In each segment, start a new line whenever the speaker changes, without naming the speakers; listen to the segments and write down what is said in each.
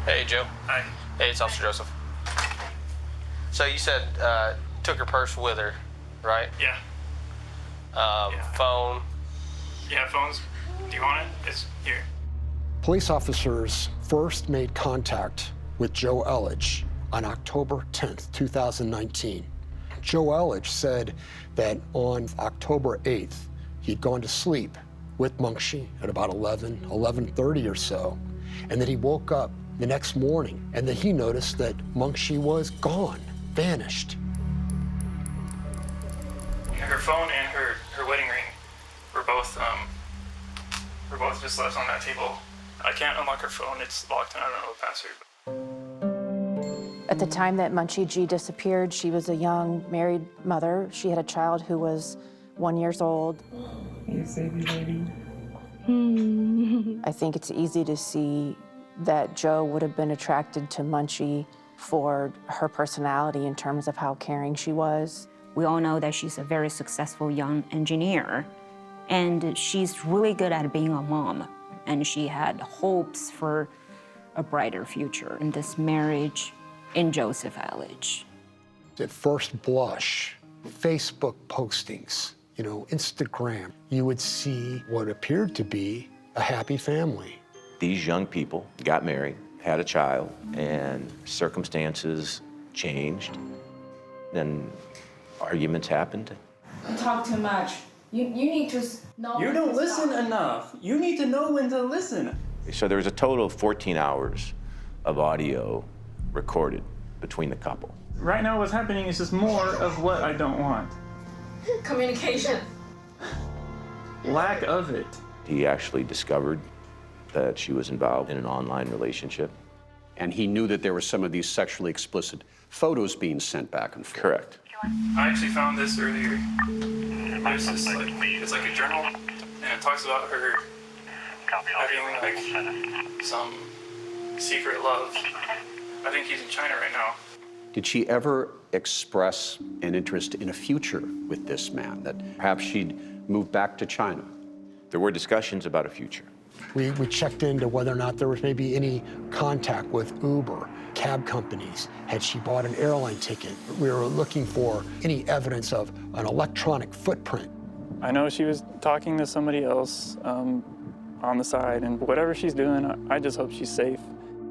Hey, Joe.
Hi.
Hey, it's Officer Joseph. So you said took her purse with her, right?
Yeah.
Phone.
Yeah, phones. Do you want it? It's here.
Police officers first made contact with Joe Elledge on October 10th, 2019. Joe Elledge said that on October 8th, he'd gone to sleep with Munchie at about 11:30 or so, and that he woke up the next morning and that he noticed that Munchie was gone, vanished.
Her phone and her wedding ring were both just left on that table. I can't unlock her phone. It's locked and I don't know the password.
At the time that Munchie G disappeared, she was a young married mother. She had a child who was 1 year old.
You baby lady.
I think it's easy to see that Joe would have been attracted to Munchie for her personality in terms of how caring she was.
We all know that she's a very successful young engineer, and she's really good at being a mom, and she had hopes for a brighter future in this marriage in Joseph Elledge.
At first blush, Facebook postings, Instagram, you would see what appeared to be a happy family.
These young people got married, had a child, and circumstances changed. Then arguments happened.
You talk too much. You need to know.
You don't listen enough. You need to know when to listen.
So there was a total of 14 hours of audio recorded between the couple.
Right now what's happening is just more of what I don't want.
Communication.
Lack of it.
He actually discovered that she was involved in an online relationship.
And he knew that there were some of these sexually explicit photos being sent back and forth.
Correct.
I actually found this earlier. It's like a journal, and it talks about her having like some secret love. I think he's in China right now.
Did she ever express an interest in a future with this man, that perhaps she'd move back to China?
There were discussions about a future.
We checked into whether or not there was maybe any contact with Uber, cab companies. Had she bought an airline ticket? We were looking for any evidence of an electronic footprint.
I know she was talking to somebody else on the side, and whatever she's doing, I just hope she's safe.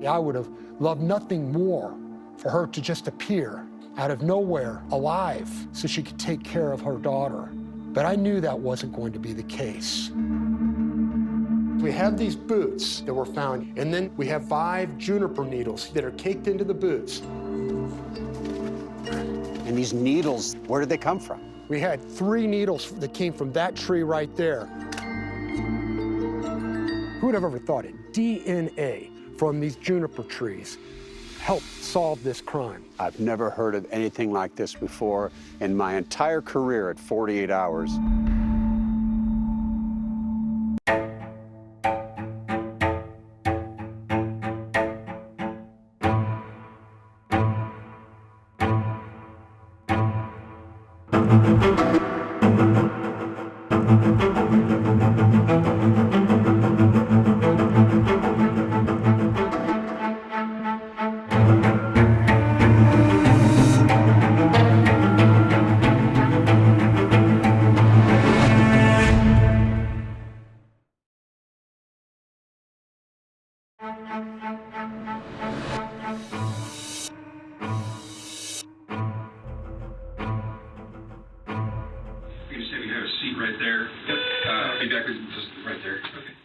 I would have loved nothing more for her to just appear out of nowhere alive so she could take care of her daughter. But I knew that wasn't going to be the case. We have these boots that were found, and then we have 5 juniper needles that are caked into the boots.
And these needles, where did they come from?
We had 3 needles that came from that tree right there. Who would have ever thought it? DNA from these juniper trees helped solve this crime.
I've never heard of anything like this before in my entire career at 48 Hours.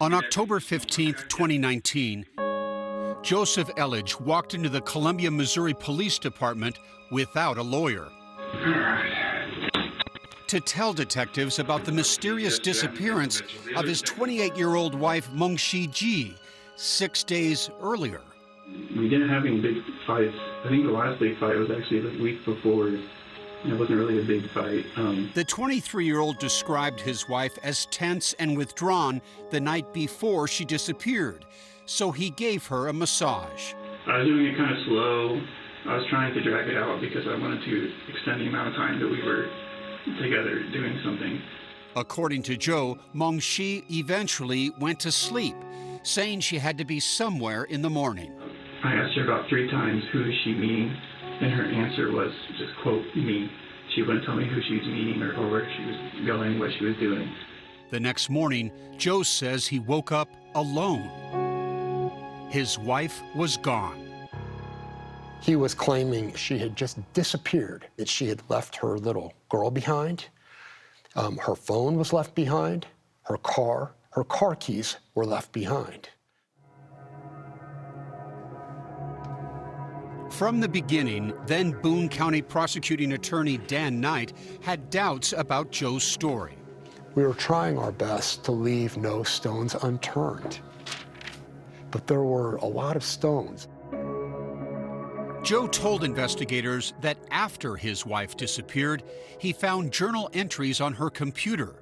On October 15th, 2019, Joseph Elledge walked into the Columbia, Missouri Police Department without a lawyer to tell detectives about the mysterious disappearance of his 28-year-old wife, Munchie G, 6 days earlier.
We didn't have any big fights. I think the last big fight was actually the week before. It wasn't really a big fight.
The 23-year-old described his wife as tense and withdrawn the night before she disappeared, so he gave her a massage.
I was doing it kind of slow. I was trying to drag it out because I wanted to extend the amount of time that we were together doing something.
According to Joe, Meng-Shi eventually went to sleep, saying she had to be somewhere in the morning.
I asked her about 3 times, who is she meeting? And her answer was just, quote, me. She wouldn't tell me who she was meeting or where she was going, what she was doing.
The next morning, Joe says he woke up alone. His wife was gone.
He was claiming she had just disappeared, that she had left her little girl behind. Her phone was left behind. Her car keys were left behind.
From the beginning, then Boone County prosecuting attorney Dan Knight had doubts about Joe's story.
We were trying our best to leave no stones unturned, but there were a lot of stones.
Joe told investigators that after his wife disappeared, he found journal entries on her computer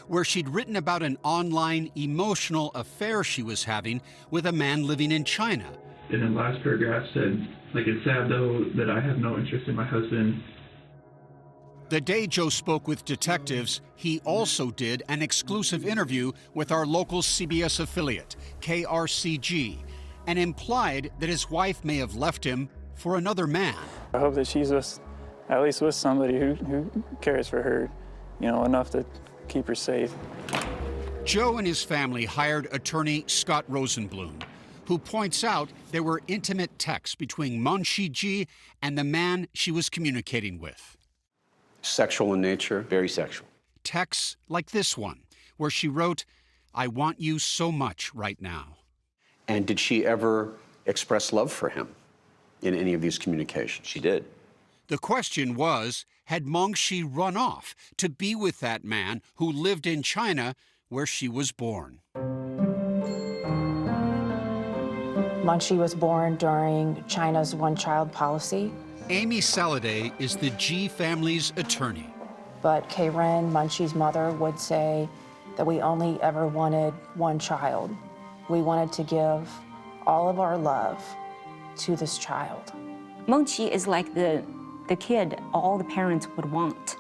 where she'd written about an online emotional affair she was having with a man living in China.
And then last paragraph said, like, it's sad though that I have no interest in my husband.
The day Joe spoke with detectives, he also did an exclusive interview with our local CBS affiliate, KRCG, and implied that his wife may have left him for another man.
I hope that she's at least with somebody who cares for her, enough to keep her safe.
Joe and his family hired attorney Scott Rosenblum, who points out there were intimate texts between Meng-Shi and the man she was communicating with.
Sexual in nature?
Very sexual.
Texts like this one, where she wrote, "I want you so much right now."
And did she ever express love for him in any of these communications?
She did.
The question was, had Meng-Shi run off to be with that man who lived in China where she was born?
Meng-Shi was born during China's one-child policy.
Amy Saladay is the G family's attorney.
But Karen, Meng-Shi's mother, would say that we only ever wanted one child. We wanted to give all of our love to this child.
Meng-Shi is like the kid all the parents would want.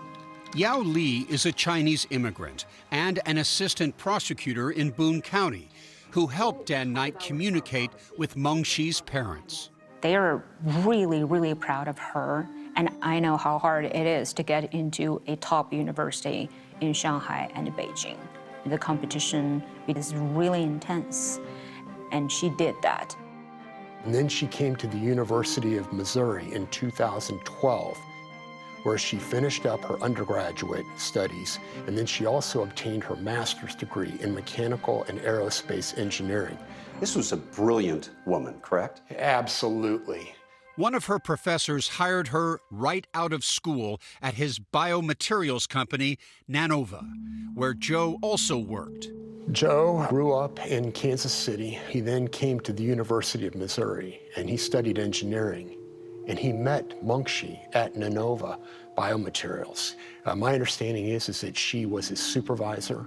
Yao Li is a Chinese immigrant and an assistant prosecutor in Boone County who helped Dan Knight communicate with Meng-Shi's parents.
They are really, really proud of her, and I know how hard it is to get into a top university in Shanghai and Beijing. The competition is really intense, and she did that.
And then she came to the University of Missouri in 2012, where she finished up her undergraduate studies, and then she also obtained her master's degree in mechanical and aerospace engineering.
This was a brilliant woman, correct?
Absolutely.
One of her professors hired her right out of school at his biomaterials company, Nanova, where Joe also worked.
Joe grew up in Kansas City. He then came to the University of Missouri, and he studied engineering. And he met Meng-Shi at Nanova Biomaterials. My understanding is that she was his supervisor.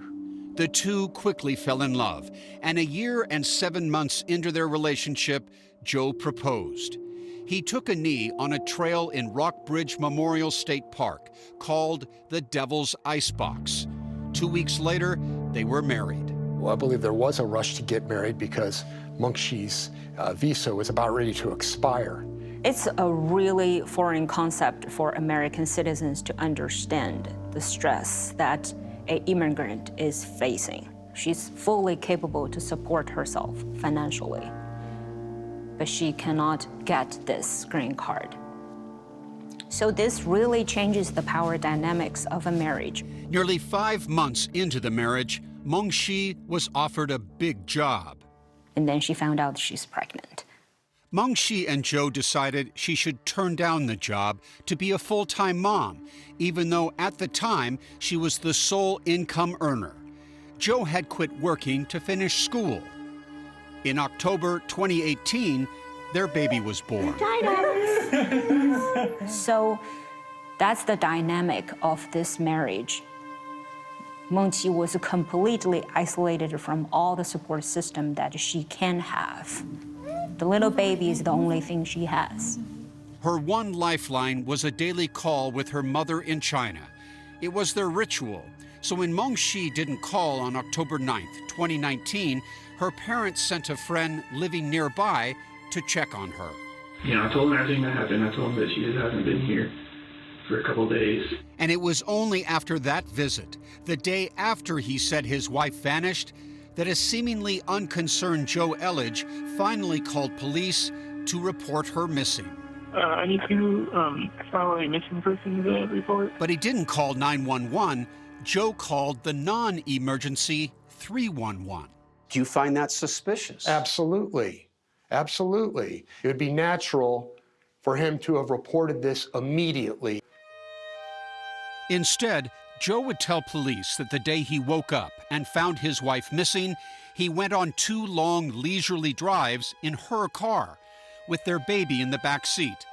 The two quickly fell in love, and 1 year and 7 months into their relationship, Joe proposed. He took a knee on a trail in Rockbridge Memorial State Park called the Devil's Icebox. 2 weeks later, they were married.
Well, I believe there was a rush to get married because Meng-Shi's visa was about ready to expire.
It's a really foreign concept for American citizens to understand the stress that an immigrant is facing. She's fully capable to support herself financially, but she cannot get this green card. So this really changes the power dynamics of a marriage.
Nearly 5 months into the marriage, Meng-Shi was offered a big job.
And then she found out she's pregnant.
Meng-Shi and Joe decided she should turn down the job to be a full-time mom, even though at the time she was the sole income earner. Joe had quit working to finish school. In October 2018, their baby was born.
So that's the dynamic of this marriage. Meng-Shi was completely isolated from all the support system that she can have. The little baby is the only thing she has.
Her one lifeline was a daily call with her mother in China. It was their ritual. So when Meng Shi didn't call on October 9th, 2019, her parents sent a friend living nearby to check on her.
You know, I told him everything that happened. I told him that she just hasn't been here for a couple of days.
And it was only after that visit, the day after he said his wife vanished, that a seemingly unconcerned Joe Elledge finally called police to report her missing.
I need to file a missing persons report.
But he didn't call 911. Joe called the non-emergency 311.
Do you find that suspicious?
Absolutely. Absolutely. It would be natural for him to have reported this immediately.
Instead, Joe would tell police that the day he woke up and found his wife missing, he went on 2 long, leisurely drives in her car with their baby in the back seat,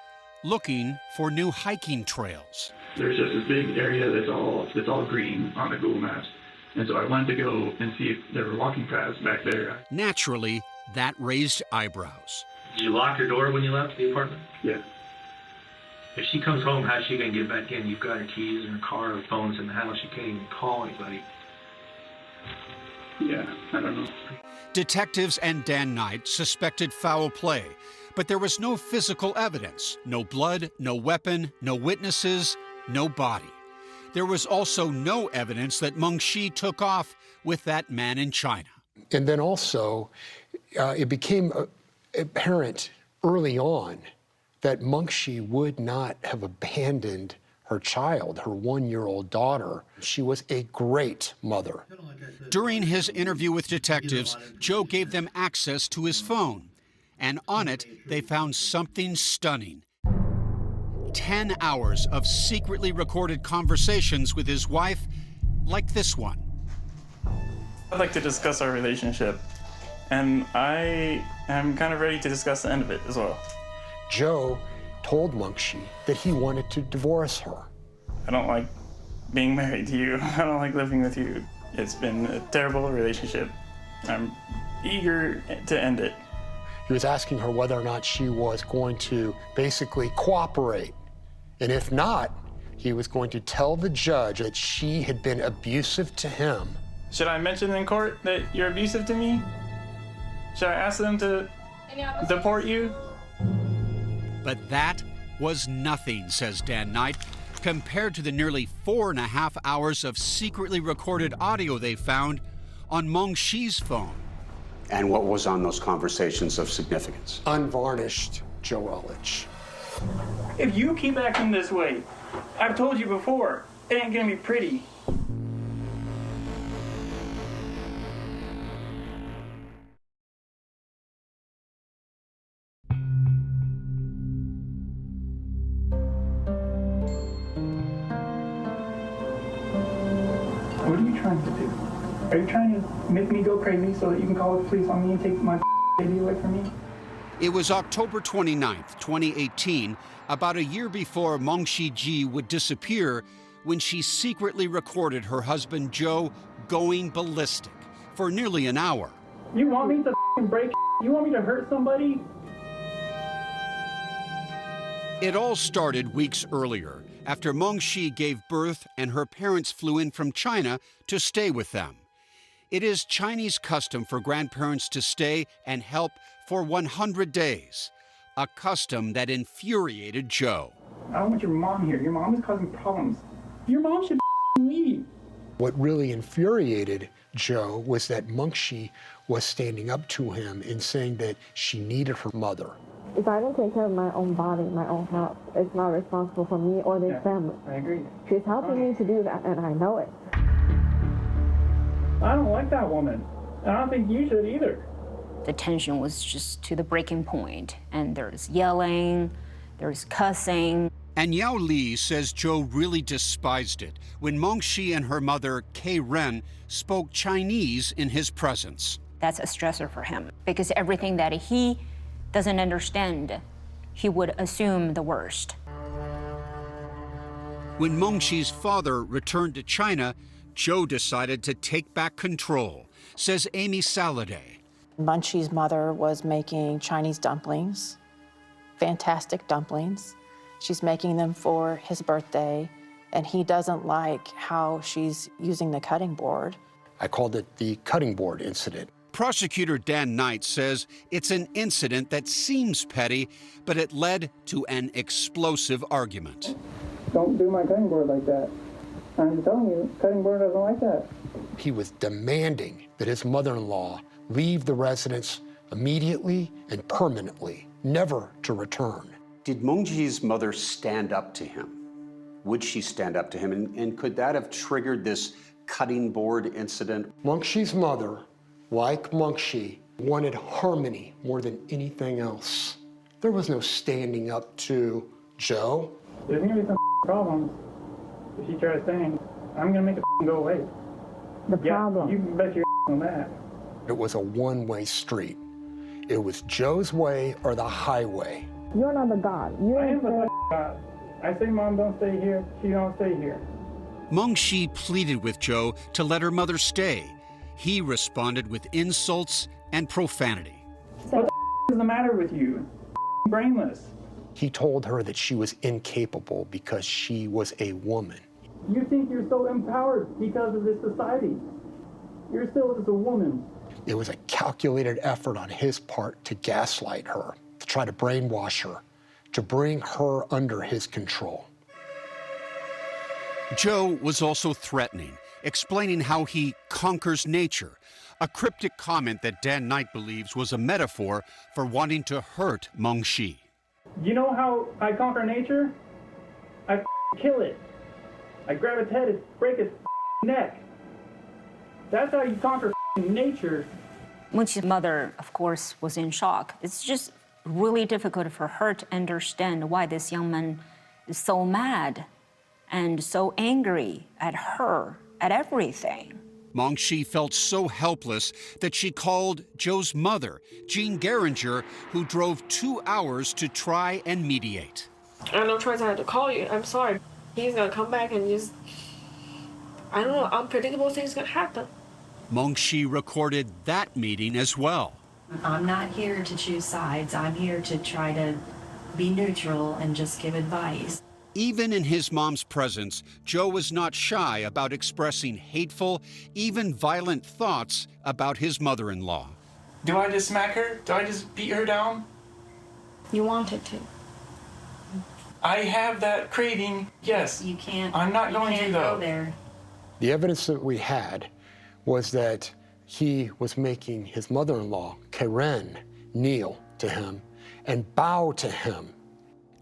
looking for new hiking trails.
There's just this big area that's all green on the Google Maps. And so I wanted to go and see if there were walking paths back there.
Naturally, that raised eyebrows.
Did you lock your door when you left the apartment?
Yeah.
If she comes home, how's she going to get back in? You've got her keys in her car, her phone's in the house. She can't even call anybody.
Yeah, I don't know.
Detectives and Dan Knight suspected foul play, but there was no physical evidence, no blood, no weapon, no witnesses, no body. There was also no evidence that Meng Shi took off with that man in China.
And then also, it became apparent early on that Meng Shi would not have abandoned her child, her 1-year-old daughter. She was a great mother.
During his interview with detectives, Joe gave them access to his phone. And on it, they found something stunning. 10 hours of secretly recorded conversations with his wife, like this one.
I'd like to discuss our relationship, and I am kind of ready to discuss the end of it as well.
Joe told Meng Shi that he wanted to divorce her.
I don't like being married to you. I don't like living with you. It's been a terrible relationship. I'm eager to end it.
He was asking her whether or not she was going to basically cooperate. And if not, he was going to tell the judge that she had been abusive to him.
Should I mention in court that you're abusive to me? Should I ask them to deport you?
But that was nothing, says Dan Knight, compared to the nearly 4.5 hours of secretly recorded audio they found on Meng Shi's phone.
And what was on those conversations of significance?
Unvarnished Joe Elledge.
If you keep acting this way, I've told you before, it ain't gonna be pretty. What are you trying to do? Are you trying to make me go crazy so that you can call the police on me and take my baby away from me?
It was October 29th, 2018, about a year before Meng Shi Ji would disappear, when she secretly recorded her husband Joe going ballistic for nearly an hour.
You want me to break? You want me to hurt somebody?
It all started weeks earlier, after Meng Shi gave birth and her parents flew in from China to stay with them. It is Chinese custom for grandparents to stay and help for 100 days, a custom that infuriated Joe.
I don't want your mom here. Your mom is causing problems. Your mom should leave.
What really infuriated Joe was that Meng Shi was standing up to him and saying that she needed her mother.
If I don't take care of my own body, my own health, it's not responsible for me or this family.
I agree.
She's helping me to do that, and I know it.
I don't like that woman. I don't think you should either.
The tension was just to the breaking point, and there's yelling, there's cussing.
And Yao Li says Joe really despised it when Meng Shi and her mother, Kay Ren, spoke Chinese in his presence.
That's a stressor for him, because everything that he doesn't understand, he would assume the worst.
When Meng Shi's father returned to China, Joe decided to take back control, says Amy Saladay.
Munchie's mother was making Chinese dumplings, fantastic dumplings. She's making them for his birthday, and he doesn't like how she's using the cutting board.
I called it the cutting board incident.
Prosecutor Dan Knight says it's an incident that seems petty, but it led to an explosive argument.
Don't do my cutting board like that. I'm telling you, cutting board doesn't like that.
He was demanding that his mother-in-law leave the residence immediately and permanently, never to return.
Did Mengji's mother stand up to him? Would she stand up to him? And could that have triggered this cutting board incident?
Mengji's mother, like Mengji, wanted harmony more than anything else. There was no standing up to Joe.
There's gonna be some problems if you try to stand. I'm gonna make it go away.
The problem.
You can bet your on that.
It was a one-way street. It was Joe's way or the highway.
You're not the God. You
I am
ain't
the God. I say, Mom, don't stay here. She don't stay here.
Mengji pleaded with Joe to let her mother stay. He responded with insults and profanity.
What the is the matter with you? Brainless.
He told her that she was incapable because she was a woman.
You think you're so empowered because of this society. You're still just a woman.
It was a calculated effort on his part to gaslight her, to try to brainwash her, to bring her under his control.
Joe was also threatening, explaining how he conquers nature, a cryptic comment that Dan Knight believes was a metaphor for wanting to hurt Mengji.
You know how I conquer nature? I kill it. I grab its head and break its neck. That's how you conquer nature.
Munchie's mother, of course, was in shock. It's just really difficult for her to understand why this young man is so mad and so angry at her, at everything.
Mengji felt so helpless that she called Joe's mother, Jean Geringer, who drove 2 hours to try and mediate.
I had no choice. I had to call you. I'm sorry. He's gonna come back and just, I don't know, unpredictable things gonna happen.
Mengji recorded that meeting as well.
I'm not here to choose sides. I'm here to try to be neutral and just give advice.
Even in his mom's presence, Joe was not shy about expressing hateful, even violent thoughts about his mother-in-law.
Do I just smack her? Do I just beat her down?
You wanted to.
I have that craving, yes.
You can't.
I'm not going to, though.
Go there.
The evidence that we had was that he was making his mother-in-law, Karen, kneel to him and bow to him.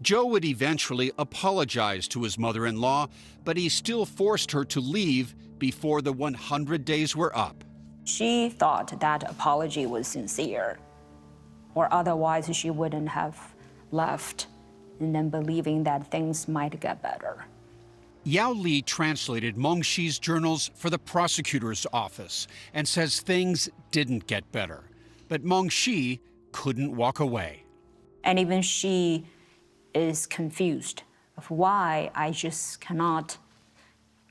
Joe would eventually apologize to his mother-in-law, but he still forced her to leave before the 100 days were up.
She thought that apology was sincere, or otherwise she wouldn't have left, and then believing that things might get better.
Yao Li translated Mengji's journals for the prosecutor's office and says things didn't get better. But Mengji couldn't walk away.
And even she is confused of why I just cannot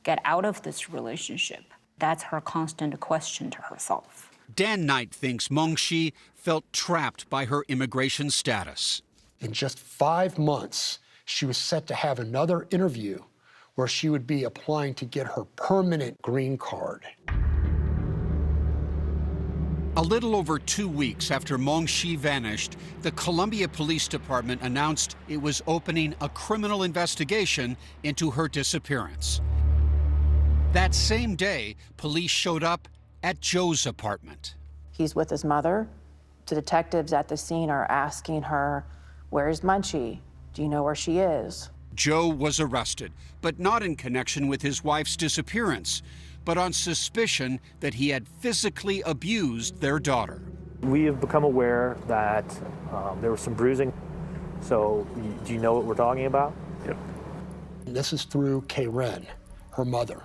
get out of this relationship. That's her constant question to herself.
Dan Knight thinks Mengji felt trapped by her immigration status.
In just 5 months, she was set to have another interview where she would be applying to get her permanent green card.
A little over 2 weeks after Mengji vanished, the Columbia Police Department announced it was opening a criminal investigation into her disappearance. That same day, police showed up at Joe's apartment.
He's with his mother. The detectives at the scene are asking her, "Where's Munchie? Do you know where she is?"
Joe was arrested, but not in connection with his wife's disappearance, but on suspicion that he had physically abused their daughter.
We have become aware that there was some bruising. So do you know what we're talking about?
Yep.
This is through Karen, her mother.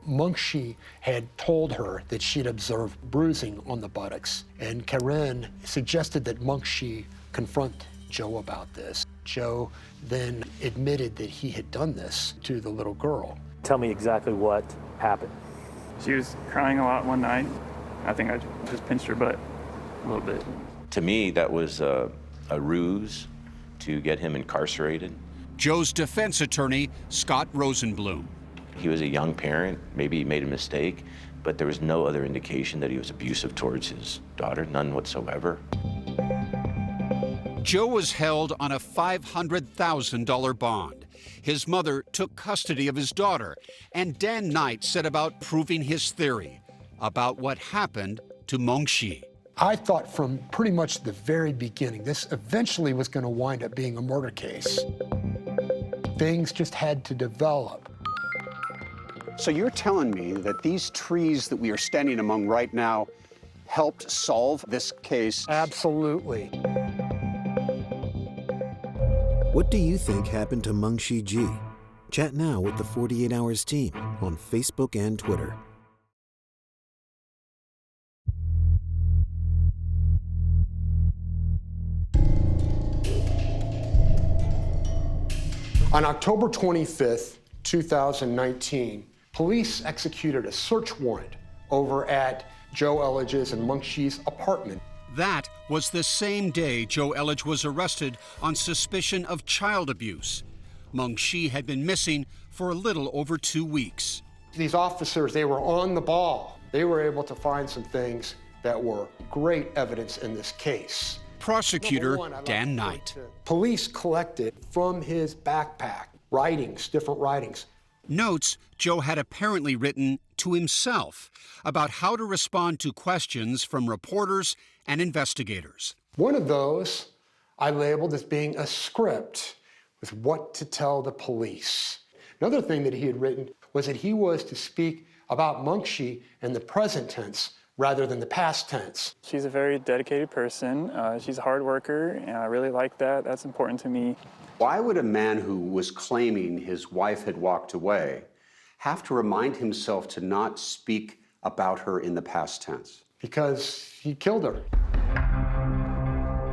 Mengji had told her that she'd observed bruising on the buttocks, and Karen suggested that Mengji confront Joe about this. Joe then admitted that he had done this to the little girl.
Tell me exactly what happened.
She was crying a lot one night. I think I just pinched her butt. a little bit.
To me, that was a ruse to get him incarcerated.
Joe's defense attorney, Scott Rosenblum.
He was a young parent, maybe he made a mistake, but there was no other indication that he was abusive towards his daughter, none whatsoever.
Joe was held on a $500,000 bond. His mother took custody of his daughter, and Dan Knight set about proving his theory about what happened to Mengshi.
I thought from pretty much the very beginning, this eventually was going to wind up being a murder case. Things just had to develop.
So you're telling me that these trees that we are standing among right now helped solve this case?
Absolutely.
What do you think happened to Mengshi Ji? Chat now with the 48 Hours team on Facebook and Twitter.
On October 25th, 2019, police executed a search warrant over at Joe Elledge's and Mengshi's apartment.
That was the same day Joe Elledge was arrested on suspicion of child abuse. Mengshi had been missing for a little over 2 weeks.
These officers, they were on the ball. They were able to find some things that were great evidence in this case.
Prosecutor Dan Knight.
Police collected from his backpack writings, different writings.
Notes Joe had apparently written to himself about how to respond to questions from reporters and investigators.
One of those I labeled as being a script with what to tell the police. Another thing that he had written was that he was to speak about Mengshi in the present tense rather than the past tense.
She's a very dedicated person. She's a hard worker, and I really like that. That's important to me.
Why would a man who was claiming his wife had walked away have to remind himself to not speak about her in the past tense?
Because he killed her.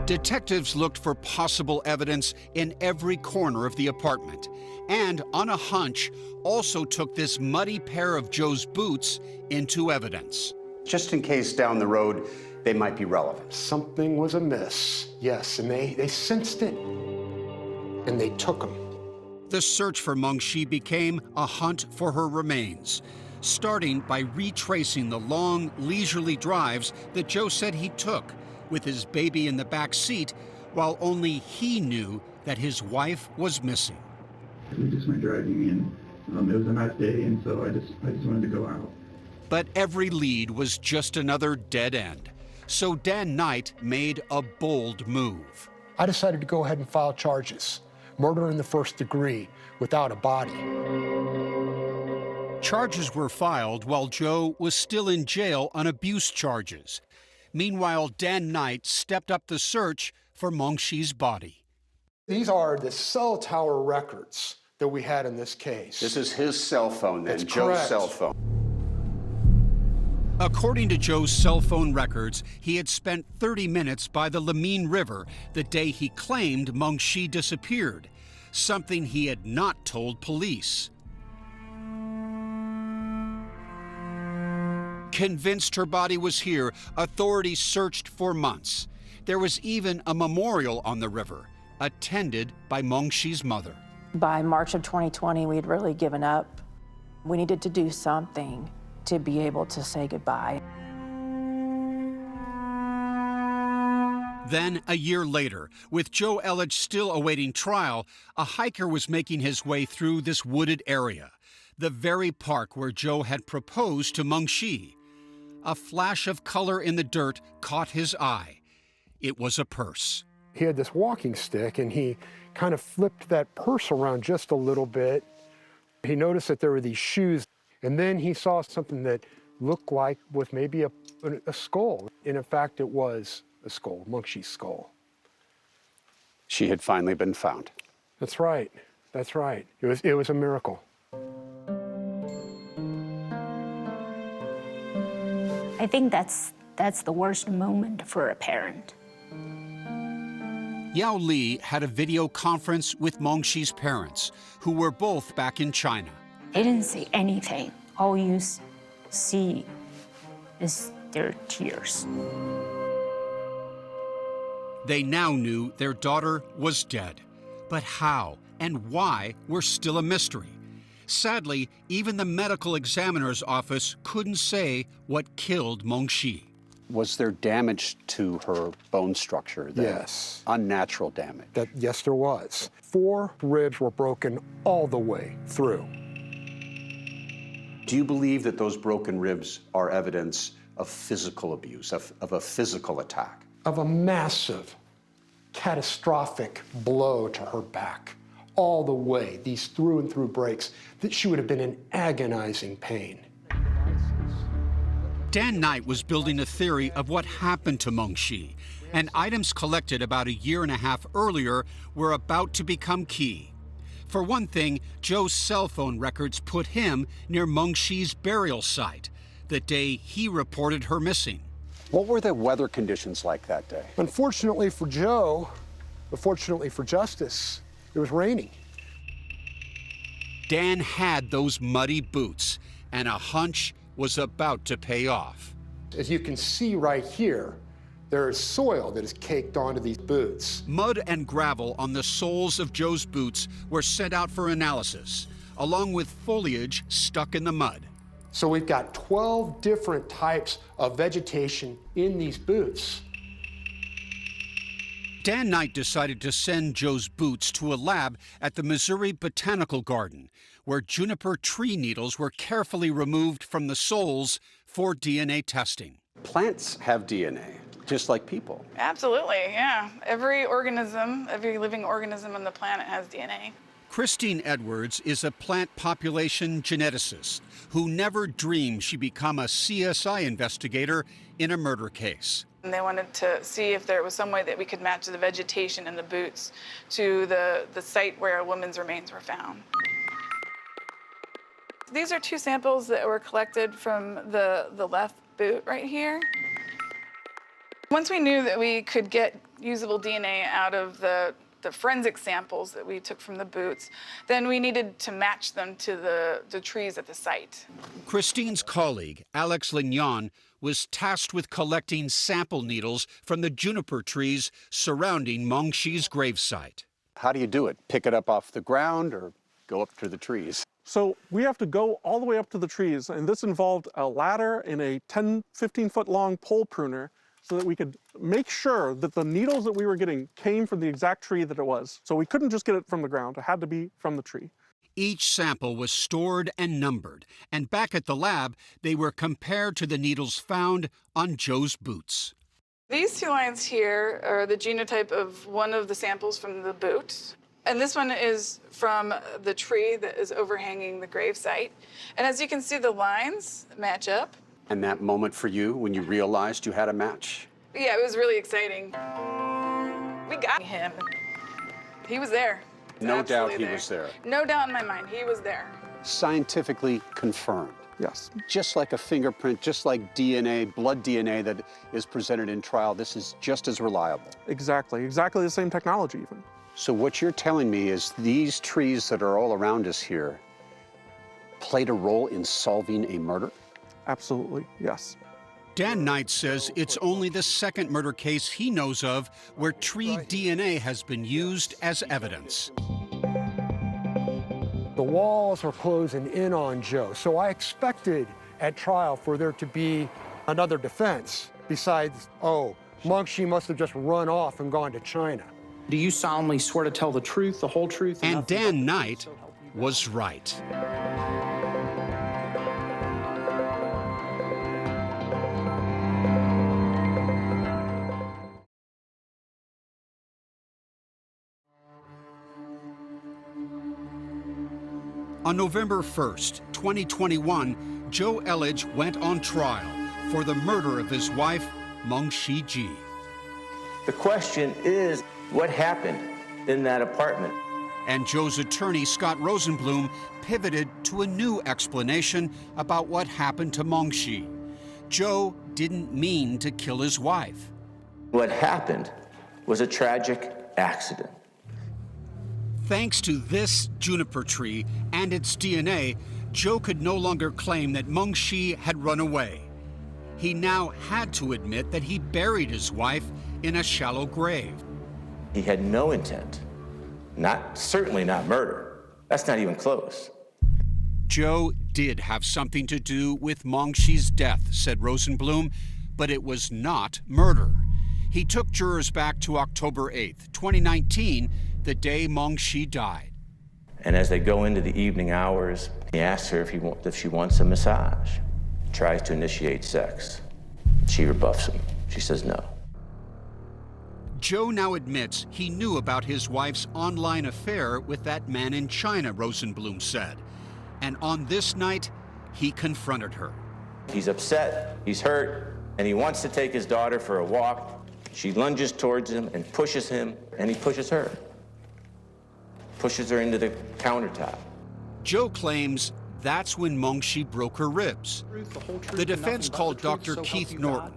Detectives looked for possible evidence in every corner of the apartment, and on a hunch, also took this muddy pair of Joe's boots into evidence.
Just in case down the road they might be relevant.
Something was amiss, yes, and they sensed it, and they took him.
The search for Mengshi became a hunt for her remains, starting by retracing the long, leisurely drives that Joe said he took, with his baby in the back seat, while only he knew that his wife was missing.
We just went driving, and it was a nice day, and so I just wanted to go out.
But every lead was just another dead end. So Dan Knight made a bold move.
I decided to go ahead and file charges. Murder in the first degree without a body.
Charges were filed while Joe was still in jail on abuse charges. Meanwhile, Dan Knight stepped up the search for Mengshi's body.
These are the cell tower records that we had in this case.
This is his cell phone then,
That's
Joe's
correct.
cell phone.
According to Joe's cell phone records, he had spent 30 minutes by the Lamine River the day he claimed Mengshi disappeared, something he had not told police. Convinced her body was here, authorities searched for months. There was even a memorial on the river, attended by Mengshi's mother.
By March of 2020, we had really given up. We needed to do something to be able to say goodbye.
Then, a year later, with Joe Elledge still awaiting trial, a hiker was making his way through this wooded area, the very park where Joe had proposed to Mengshi. A flash of color in the dirt caught his eye. It was a purse.
He had this walking stick, and he kind of flipped that purse around just a little bit. He noticed that there were these shoes, and then he saw something that looked like was maybe a skull. And in fact, it was a skull, Mengshi's skull.
She had finally been found.
That's right. That's right. It was a miracle.
I think that's the worst moment for a parent.
Yao Li had a video conference with Mengshi's parents, who were both back in China.
They didn't say anything. All you see is their tears.
They now knew their daughter was dead. But how and why were still a mystery. Sadly, even the medical examiner's office couldn't say what killed Mengshi.
Was there damage to her bone structure?
Yes.
Unnatural damage?
Yes, there was. 4 ribs were broken all the way through.
Do you believe that those broken ribs are evidence of physical abuse, of a physical attack?
Of a massive, catastrophic blow to her back, all the way, these through and through breaks, that she would have been in agonizing pain.
Dan Knight was building a theory of what happened to Mengshi, and items collected about a year and a half earlier were about to become key. For one thing, Joe's cell phone records put him near Mengshi's burial site, the day he reported her missing.
What were the weather conditions like that day?
Unfortunately for Joe, but fortunately for justice, it was raining.
Dan had those muddy boots, and a hunch was about to pay off.
As you can see right here, there is soil that is caked onto these boots.
Mud and gravel on the soles of Joe's boots were sent out for analysis, along with foliage stuck in the mud.
So we've got 12 different types of vegetation in these boots.
Dan Knight decided to send Joe's boots to a lab at the Missouri Botanical Garden, where juniper tree needles were carefully removed from the soles for DNA testing.
Plants have DNA, just like people.
Absolutely, yeah. Every organism, every living organism on the planet has DNA.
Christine Edwards is a plant population geneticist who never dreamed she'd become a CSI investigator in a murder case.
And they wanted to see if there was some way that we could match the vegetation in the boots to the site where a woman's remains were found. These are 2 samples that were collected from the left boot right here. Once we knew that we could get usable DNA out of the forensic samples that we took from the boots, then we needed to match them to the trees at the site.
Christine's colleague, Alex Lignon, was tasked with collecting sample needles from the juniper trees surrounding Mengshi's gravesite.
How do you do it? Pick it up off the ground or go up to the trees?
So we have to go all the way up to the trees, and this involved a ladder and a 15-foot long pole pruner so that we could make sure that the needles that we were getting came from the exact tree that it was. So we couldn't just get it from the ground, it had to be from the tree.
Each sample was stored and numbered, and back at the lab, they were compared to the needles found on Joe's boots.
These 2 lines here are the genotype of one of the samples from the boot. And this one is from the tree that is overhanging the gravesite. And as you can see, the lines match up.
And that moment for you when you realized you had a match?
Yeah, it was really exciting. We got him. He was there.
No doubt
Absolutely
he was there.
No doubt in my mind, he was there.
Scientifically confirmed.
Yes.
Just like a fingerprint, just like DNA, blood DNA that is presented in trial, this is just as reliable.
Exactly the same technology even.
So what you're telling me is these trees that are all around us here played a role in solving a murder?
Absolutely, yes.
Dan Knight says it's only the second murder case he knows of where tree DNA has been used as evidence.
The walls are closing in on Joe, so I expected at trial for there to be another defense besides, oh, Mengshi must have just run off and gone to China.
Do you solemnly swear to tell the truth, the whole truth?
And Dan Knight was right. On November 1st, 2021, Joe Elledge went on trial for the murder of his wife, Mengshi Ji.
The question is, what happened in that apartment?
And Joe's attorney, Scott Rosenblum, pivoted to a new explanation about what happened to Mengshi. Joe didn't mean to kill his wife.
What happened was a tragic accident.
Thanks to this juniper tree and its DNA, Joe could no longer claim that Mengshi had run away. He now had to admit that he buried his wife in a shallow grave.
He had no intent, certainly not murder. That's not even close.
Joe did have something to do with Mengxi's death, said Rosenblum, but it was not murder. He took jurors back to October 8th, 2019, the day Mengxi died.
And as they go into the evening hours, he asks her if she wants a massage. Tries to initiate sex. She rebuffs him. She says no.
Joe now admits he knew about his wife's online affair with that man in China, Rosenblum said. And on this night, he confronted her.
He's upset, he's hurt, and he wants to take his daughter for a walk. She lunges towards him and pushes him, and he pushes her. Pushes her into the countertop.
Joe claims that's when Mengxi broke her ribs. The defense called Dr. Keith Norton,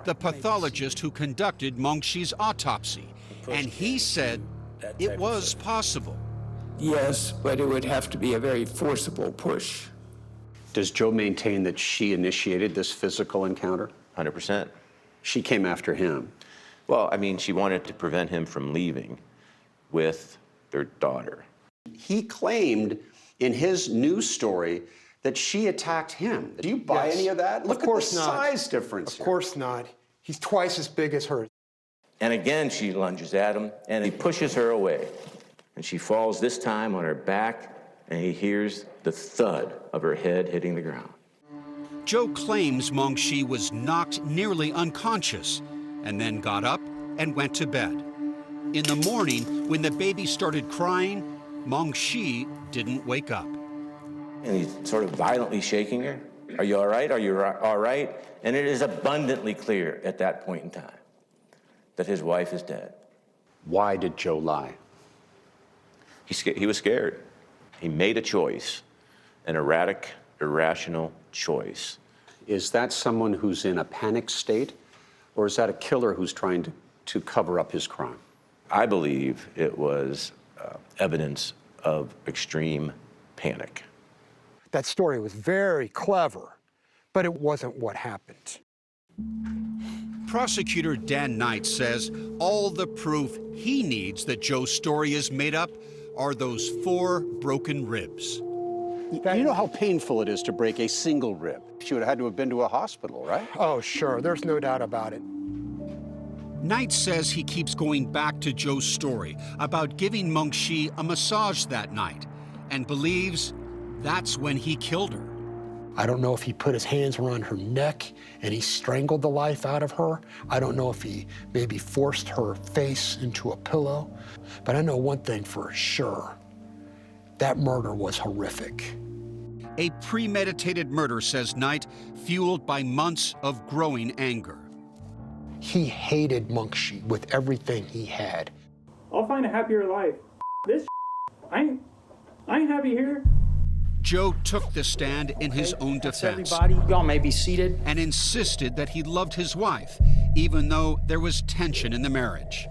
the pathologist who conducted Mengxi's autopsy, and he said it was possible.
Yes, but it would have to be a very forcible push.
Does Joe maintain that she initiated this physical encounter?
100%.
She came after him.
Well, I mean, she wanted to prevent him from leaving with their daughter.
He claimed in his news story that she attacked him. Do you buy any of that? Look at the size difference.
Of course not. He's twice as big as her.
And again, she lunges at him, and he pushes her away. And she falls this time on her back, and he hears the thud of her head hitting the ground.
Joe claims Mengxi was knocked nearly unconscious and then got up and went to bed. In the morning, when the baby started crying, Mengxi didn't wake up.
And he's sort of violently shaking her. Are you all right? Are you all right? And it is abundantly clear at that point in time that his wife is dead.
Why did Joe lie?
He was scared. He made a choice, an erratic, irrational choice.
Is that someone who's in a panic state, or is that a killer who's trying to cover up his crime?
I believe it was evidence of extreme panic.
That story was very clever, but it wasn't what happened.
Prosecutor Dan Knight says all the proof he needs that Joe's story is made up are those 4 broken ribs.
You know how painful it is to break a single rib. She would have had to have been to a hospital, right?
Oh, sure. There's no doubt about it.
Knight says he keeps going back to Joe's story about giving Mengxi a massage that night and believes that's when he killed her.
I don't know if he put his hands around her neck and he strangled the life out of her. I don't know if he maybe forced her face into a pillow. But I know one thing for sure. That murder was horrific.
A premeditated murder, says Knight, fueled by months of growing anger.
He hated Mengxi with everything he had.
I'll find a happier life. This I ain't happy here.
Joe took the stand in his own defense.
Everybody, y'all may be seated.
And insisted that he loved his wife, even though there was tension in the marriage.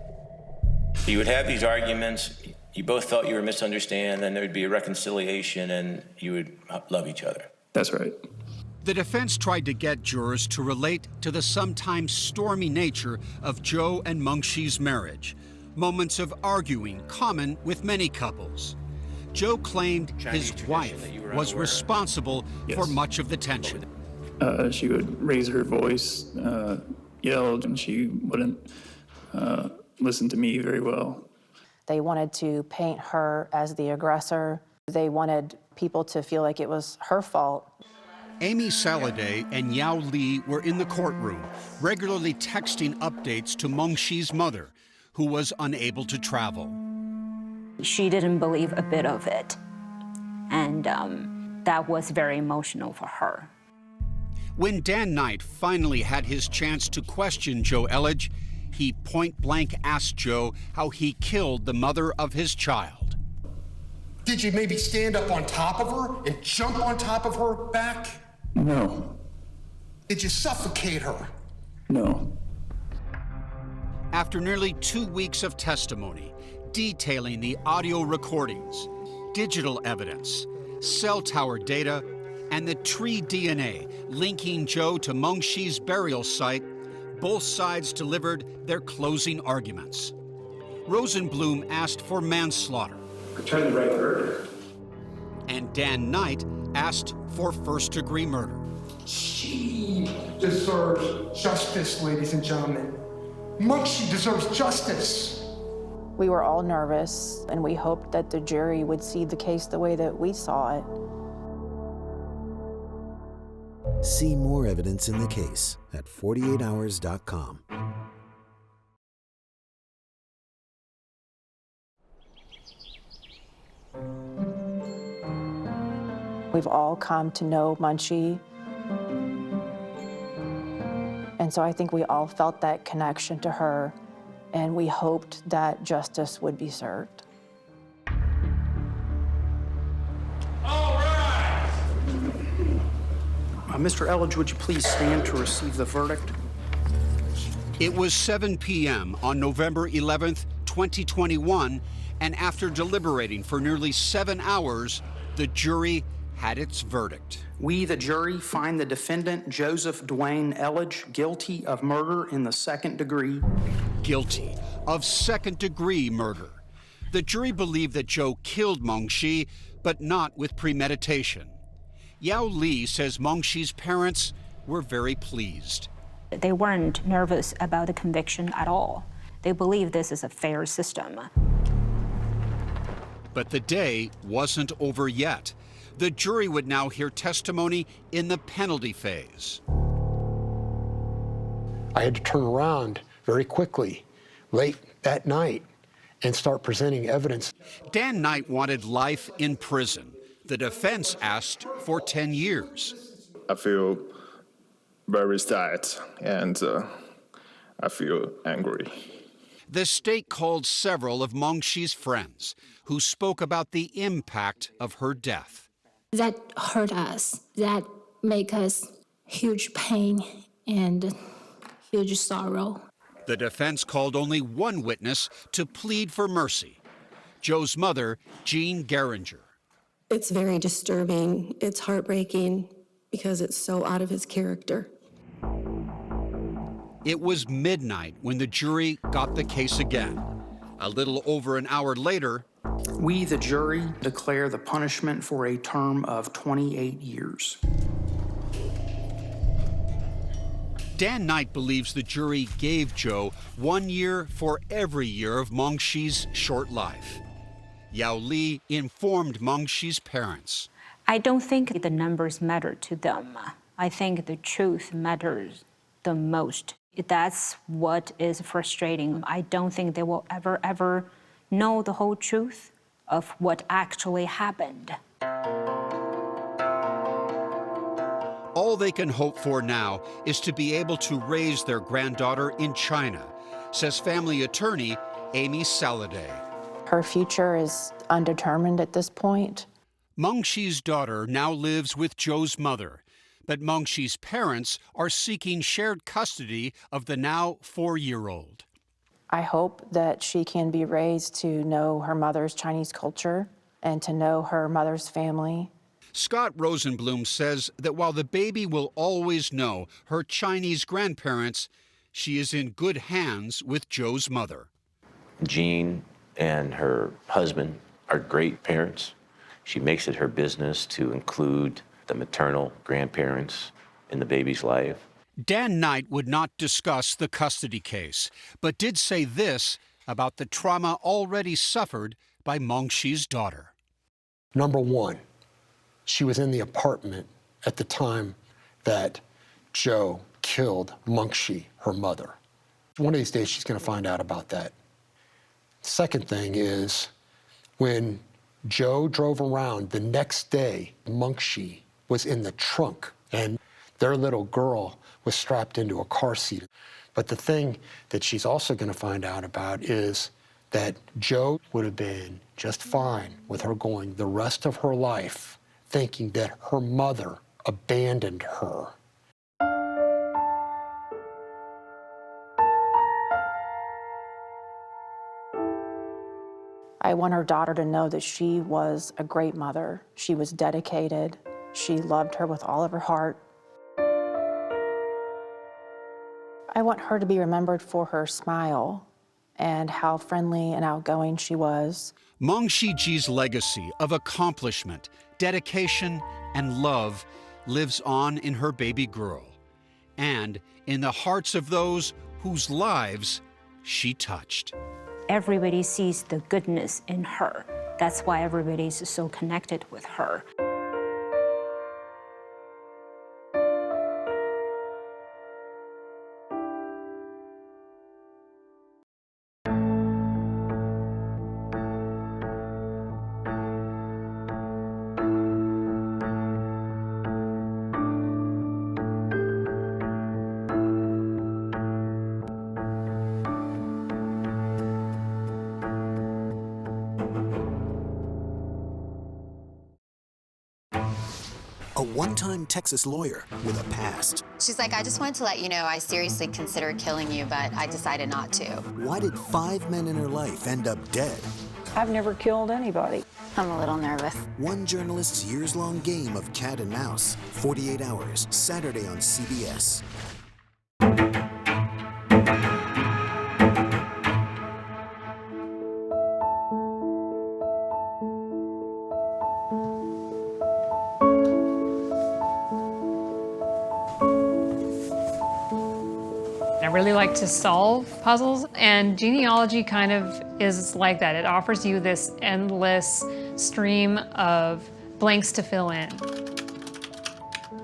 You would have these arguments, you both felt you were misunderstood, and there would be a reconciliation, and you would love each other.
That's right.
The defense tried to get jurors to relate to the sometimes stormy nature of Joe and Mengxi's marriage, moments of arguing common with many couples. Joe claimed his wife was responsible for much of the tension.
She would raise her voice, yelled, and she wouldn't listen to me very well.
They wanted to paint her as the aggressor. They wanted people to feel like it was her fault.
Amy Saladay and Yao Li were in the courtroom, regularly texting updates to Mengxi's mother, who was unable to travel.
She didn't believe a bit of it, and that was very emotional for her.
When Dan Knight finally had his chance to question Joe Elledge, he point-blank asked Joe how he killed the mother of his child.
Did you maybe stand up on top of her and jump on top of her back?
No.
Did you suffocate her?
No.
After nearly 2 weeks of testimony, detailing the audio recordings, digital evidence, cell tower data, and the tree DNA linking Joe to Mengxi's burial site, both sides delivered their closing arguments. Rosenblum asked for manslaughter.
Return the right verdict.
And Dan Knight asked for first-degree murder.
She deserves justice, ladies and gentlemen. Munchie deserves justice.
We were all nervous, and we hoped that the jury would see the case the way that we saw it.
See more evidence in the case at 48hours.com.
We've all come to know Munchie. And so I think we all felt that connection to her, and we hoped that justice would be served.
Mr. Elledge, would you please stand to receive the verdict?
It was 7 p.m. on November 11th, 2021, and after deliberating for nearly 7 hours, the jury had its verdict.
We, the jury, find the defendant, Joseph Dwayne Elledge, guilty of murder in the second degree.
Guilty of second-degree murder. The jury believed that Joe killed Mengshi, but not with premeditation. Yao Li says Mengshi's parents were very pleased.
They weren't nervous about the conviction at all. They believe this is a fair system.
But the day wasn't over yet. The jury would now hear testimony in the penalty phase.
I had to turn around very quickly, late that night, and start presenting evidence.
Dan Knight wanted life in prison. The defense asked for 10 years.
I feel very sad and I feel angry.
The state called several of Mengshi's friends who spoke about the impact of her death.
That hurt us. That make us huge pain and huge sorrow.
The defense called only one witness to plead for mercy, Joe's mother, Jean Geringer.
It's very disturbing. It's heartbreaking because it's so out of his character.
It was midnight when the jury got the case again. A little over an hour later,
We, the jury, declare the punishment for a term of 28 years.
Dan Knight believes the jury gave Joe 1 year for every year of Mengshi's short life. Yao Li informed Mengshi's parents.
I don't think the numbers matter to them. I think the truth matters the most. That's what is frustrating. I don't think they will ever know the whole truth of what actually happened.
All they can hope for now is to be able to raise their granddaughter in China, says family attorney Amy Saladay.
Her future is undetermined at this point.
Mengshi's daughter now lives with Joe's mother, but Mengshi's parents are seeking shared custody of the now 4-year-old.
I hope that she can be raised to know her mother's Chinese culture and to know her mother's family.
Scott Rosenblum says that while the baby will always know her Chinese grandparents, she is in good hands with Joe's mother.
Jean and her husband are great parents. She makes it her business to include the maternal grandparents in the baby's life.
Dan Knight would not discuss the custody case, but did say this about the trauma already suffered by Mengshi's daughter.
Number one, she was in the apartment at the time that Joe killed Mengshi, her mother. One of these days she's going to find out about that. Second thing is, when Joe drove around the next day, Mengshi was in the trunk and their little girl was strapped into a car seat. But the thing that she's also going to find out about is that Joe would have been just fine with her going the rest of her life thinking that her mother abandoned her.
I want her daughter to know that she was a great mother. She was dedicated. She loved her with all of her heart. I I want her to be remembered for her smile and how friendly and outgoing she was.
Meng Shiji's legacy of accomplishment, dedication, and love lives on in her baby girl and in the hearts of those whose lives she touched.
Everybody sees the goodness in her. That's why everybody's so connected with her.
A one-time Texas lawyer with a past.
She's like, I just wanted to let you know I seriously considered killing you, but I decided not to.
Why did 5 men in her life end up dead?
I've never killed anybody.
I'm a little nervous.
One journalist's years-long game of cat and mouse. 48 Hours, Saturday on CBS.
I really like to solve puzzles, and genealogy kind of is like that. It offers you this endless stream of blanks to fill in.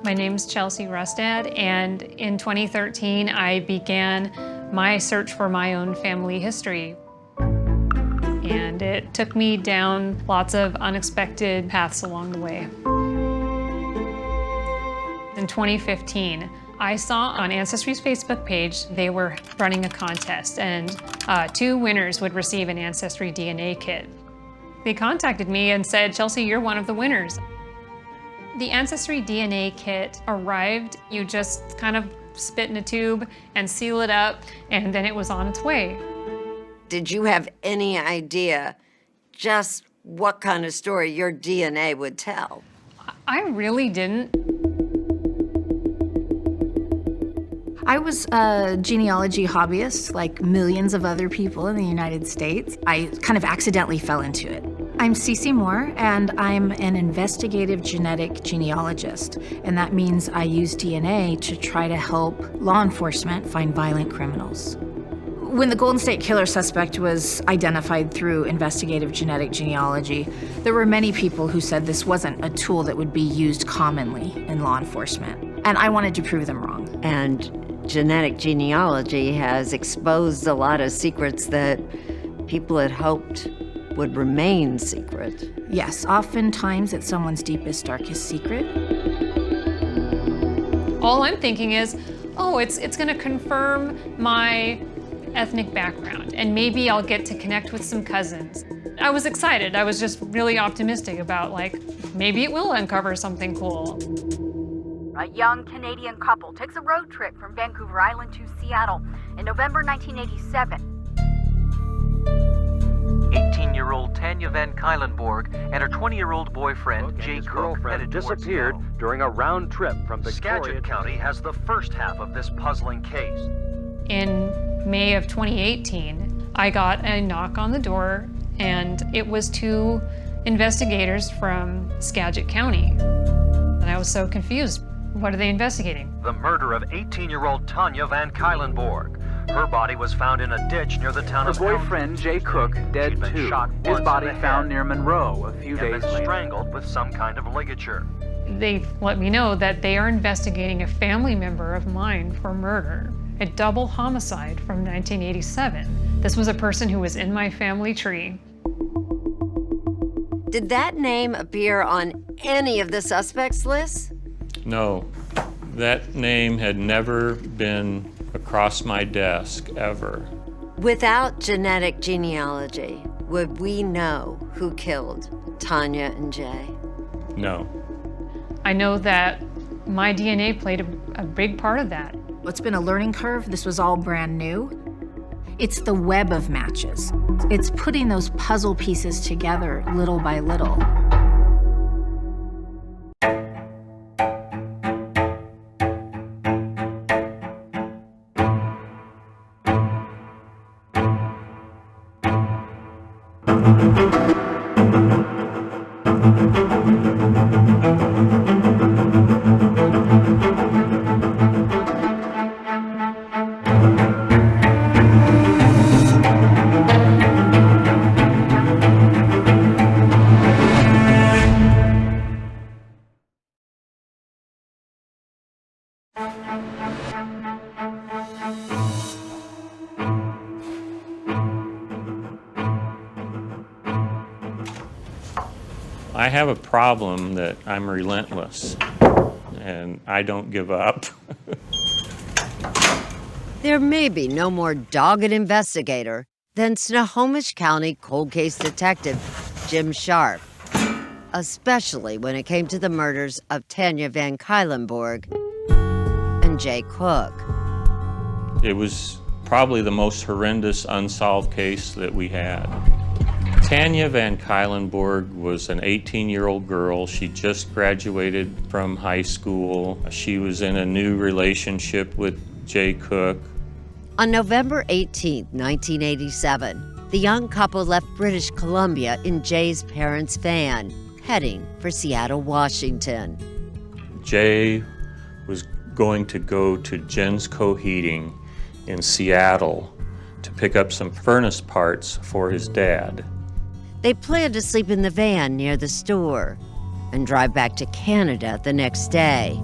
My name's Chelsea Rustad, and in 2013, I began my search for my own family history. And it took me down lots of unexpected paths along the way. In 2015, I saw on Ancestry's Facebook page, they were running a contest, and 2 winners would receive an Ancestry DNA kit. They contacted me and said, Chelsea, you're one of the winners. The Ancestry DNA kit arrived. You just kind of spit in a tube and seal it up, and then it was on its way.
Did you have any idea just what kind of story your DNA would tell?
I really didn't.
I was a genealogy hobbyist, like millions of other people in the United States. I kind of accidentally fell into it. I'm Cece Moore, and I'm an investigative genetic genealogist, and that means I use DNA to try to help law enforcement find violent criminals. When the Golden State Killer suspect was identified through investigative genetic genealogy, there were many people who said this wasn't a tool that would be used commonly in law enforcement, and I wanted to prove them wrong.
And genetic genealogy has exposed a lot of secrets that people had hoped would remain secret.
Yes, oftentimes it's someone's deepest, darkest secret.
All I'm thinking is, oh, it's gonna confirm my ethnic background, and maybe I'll get to connect with some cousins. I was excited. I was just really optimistic about, like, maybe it will uncover something cool.
A young Canadian couple takes a road trip from Vancouver Island to Seattle in November 1987.
18-year-old Tanya Van Kylenborg and her 20-year-old boyfriend, Jay Cook, had disappeared during a round trip from Victoria. Skagit County has the first half of this puzzling case.
In May of 2018, I got a knock on the door, and it was 2 investigators from Skagit County. And I was so confused. What are they investigating?
The murder of 18-year-old Tanya Van Kylenborg. Her body was found in a ditch near the town of...
Her boyfriend, Jay Cook, dead too. His body found near Monroe a few days later.
Strangled with some kind of ligature.
They let me know that they are investigating a family member of mine for murder. A double homicide from 1987. This was a person who was in my family tree.
Did that name appear on any of the suspects' lists?
No, that name had never been across my desk, ever.
Without genetic genealogy, would we know who killed Tanya and Jay?
No.
I know that my DNA played a big part of that.
It's been a learning curve. This was all brand new. It's the web of matches. It's putting those puzzle pieces together little by little.
I have a problem that I'm relentless, and I don't give up.
There may be no more dogged investigator than Snohomish County cold case detective Jim Sharp, especially when it came to the murders of Tanya Van Cuylenborg and Jay Cook.
It was probably the most horrendous unsolved case that we had. Tanya Van Cuylenborg was an 18-year-old girl. She just graduated from high school. She was in a new relationship with Jay Cook.
On November 18, 1987, the young couple left British Columbia in Jay's parents' van, heading for Seattle, Washington.
Jay was going to go to Jen's Co-Heating in Seattle to pick up some furnace parts for his dad.
They planned to sleep in the van near the store and drive back to Canada the next day.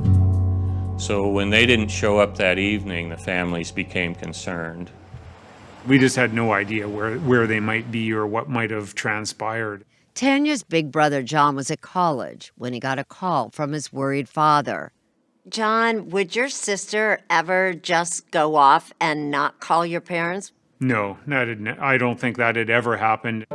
So when they didn't show up that evening, the families became concerned.
We just had no idea where they might be or what might have transpired.
Tanya's big brother John was at college when he got a call from his worried father. John, would your sister ever just go off and not call your parents?
No, I don't think that had ever happened.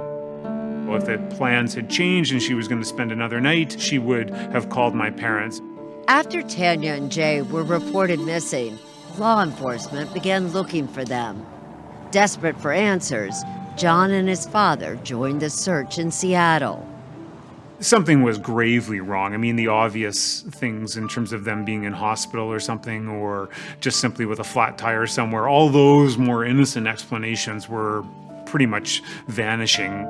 If the plans had changed and she was going to spend another night, she would have called my parents.
After Tanya and Jay were reported missing, law enforcement began looking for them. Desperate for answers, John and his father joined the search in Seattle.
Something was gravely wrong. I mean, the obvious things in terms of them being in hospital or something, or just simply with a flat tire somewhere, all those more innocent explanations were pretty much vanishing.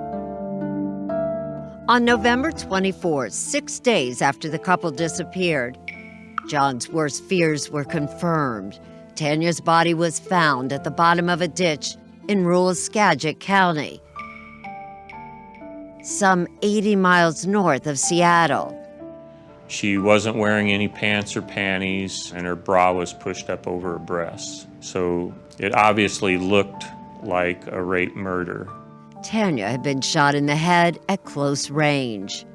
On November 24th, 6 days after the couple disappeared, John's worst fears were confirmed. Tanya's body was found at the bottom of a ditch in rural Skagit County, some 80 miles north of Seattle.
She wasn't wearing any pants or panties, and her bra was pushed up over her breasts. So it obviously looked like a rape murder.
Tanya had been shot in the head at close range.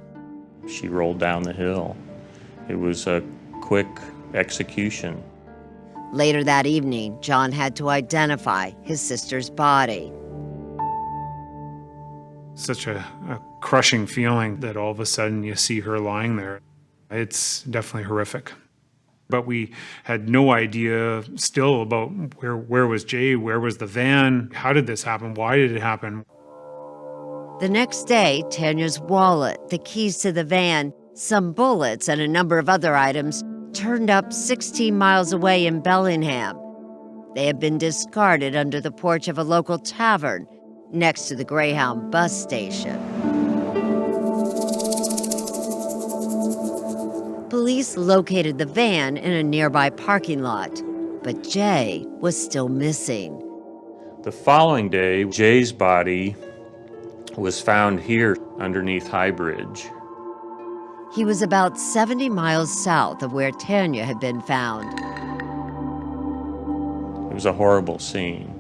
She rolled down the hill. It was a quick execution.
Later that evening, John had to identify his sister's body.
Such a crushing feeling that all of a sudden you see her lying there. It's definitely horrific. But we had no idea still about where was Jay, where was the van, how did this happen, why did it happen?
The next day, Tanya's wallet, the keys to the van, some bullets, and a number of other items turned up 16 miles away in Bellingham. They had been discarded under the porch of a local tavern next to the Greyhound bus station. Police located the van in a nearby parking lot, but Jay was still missing.
The following day, Jay's body was found here underneath High Bridge.
He was about 70 miles south of where Tanya had been found.
It was a horrible scene.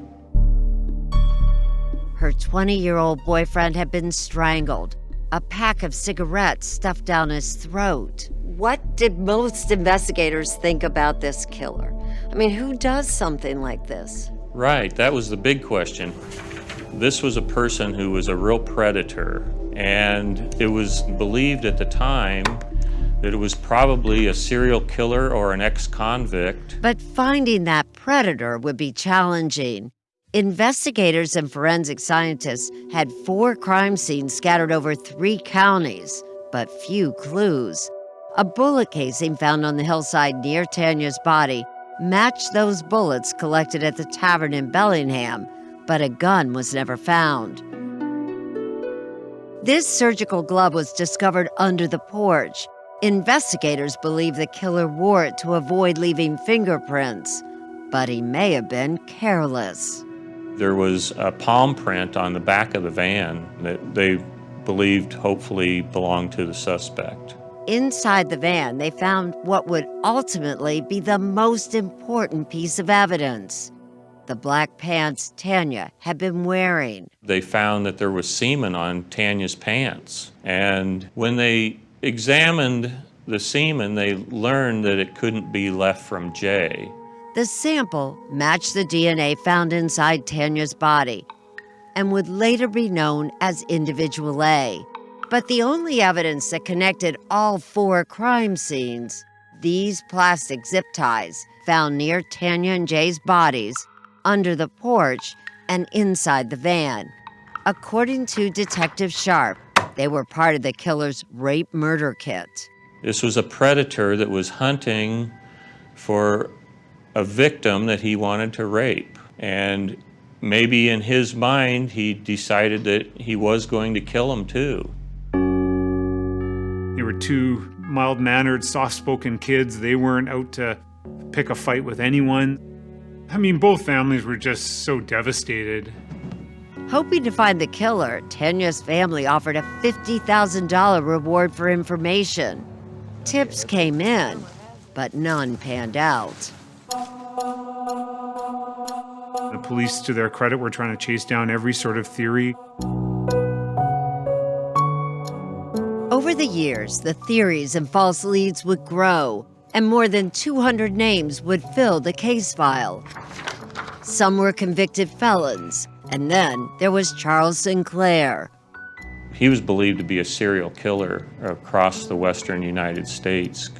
Her 20-year-old boyfriend had been strangled, a pack of cigarettes stuffed down his throat. What did most investigators think about this killer? I mean, who does something like this?
Right, that was the big question. This was a person who was a real predator, and it was believed at the time that it was probably a serial killer or an ex-convict.
But finding that predator would be challenging. Investigators and forensic scientists had 4 crime scenes scattered over 3 counties, but few clues. A bullet casing found on the hillside near Tanya's body matched those bullets collected at the tavern in Bellingham, but a gun was never found. This surgical glove was discovered under the porch. Investigators believe the killer wore it to avoid leaving fingerprints, but he may have been careless.
There was a palm print on the back of the van that they believed hopefully belonged to the suspect.
Inside the van, they found what would ultimately be the most important piece of evidence: the black pants Tanya had been wearing.
They found that there was semen on Tanya's pants. And when they examined the semen, they learned that it couldn't be left from Jay.
The sample matched the DNA found inside Tanya's body and would later be known as Individual A. But the only evidence that connected all 4 crime scenes, these plastic zip ties found near Tanya and Jay's bodies, under the porch, and inside the van. According to Detective Sharp, they were part of the killer's rape murder kit.
This was a predator that was hunting for a victim that he wanted to rape. And maybe in his mind, he decided that he was going to kill him too.
They were 2 mild-mannered, soft-spoken kids. They weren't out to pick a fight with anyone. I mean, both families were just so devastated.
Hoping to find the killer, Tanya's family offered a $50,000 reward for information. Tips came in, but none panned out.
The police, to their credit, were trying to chase down every sort of theory.
Over the years, the theories and false leads would grow, and more than 200 names would fill the case file. Some were convicted felons, and then there was Charles Sinclair.
He was believed to be a serial killer across the western United States.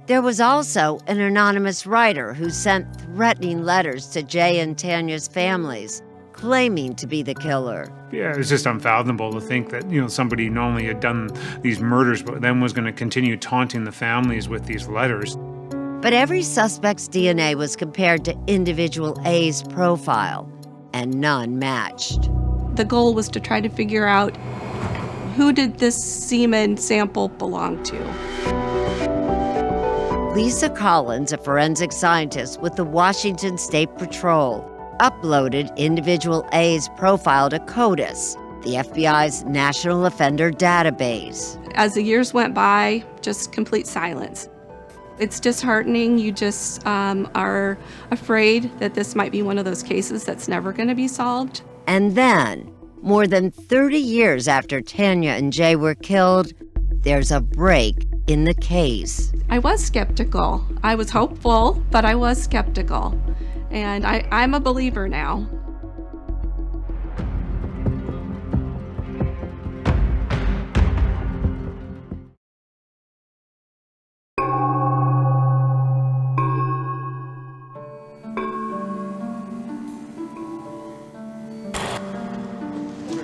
There was also an anonymous writer who sent threatening letters to Jay and Tanya's families, claiming to be the killer.
Yeah, it's just unfathomable to think that, somebody not only had done these murders, but then was going to continue taunting the families with these letters.
But every suspect's DNA was compared to Individual A's profile, and none matched.
The goal was to try to figure out who did this semen sample belong to.
Lisa Collins, a forensic scientist with the Washington State Patrol, uploaded Individual A's profile to CODIS, the FBI's National Offender Database.
As the years went by, just complete silence. It's disheartening. You just are afraid that this might be one of those cases that's never going to be solved.
And then, more than 30 years after Tanya and Jay were killed, there's a break in the case.
I was skeptical. I was hopeful, but I was skeptical. And I'm a believer now.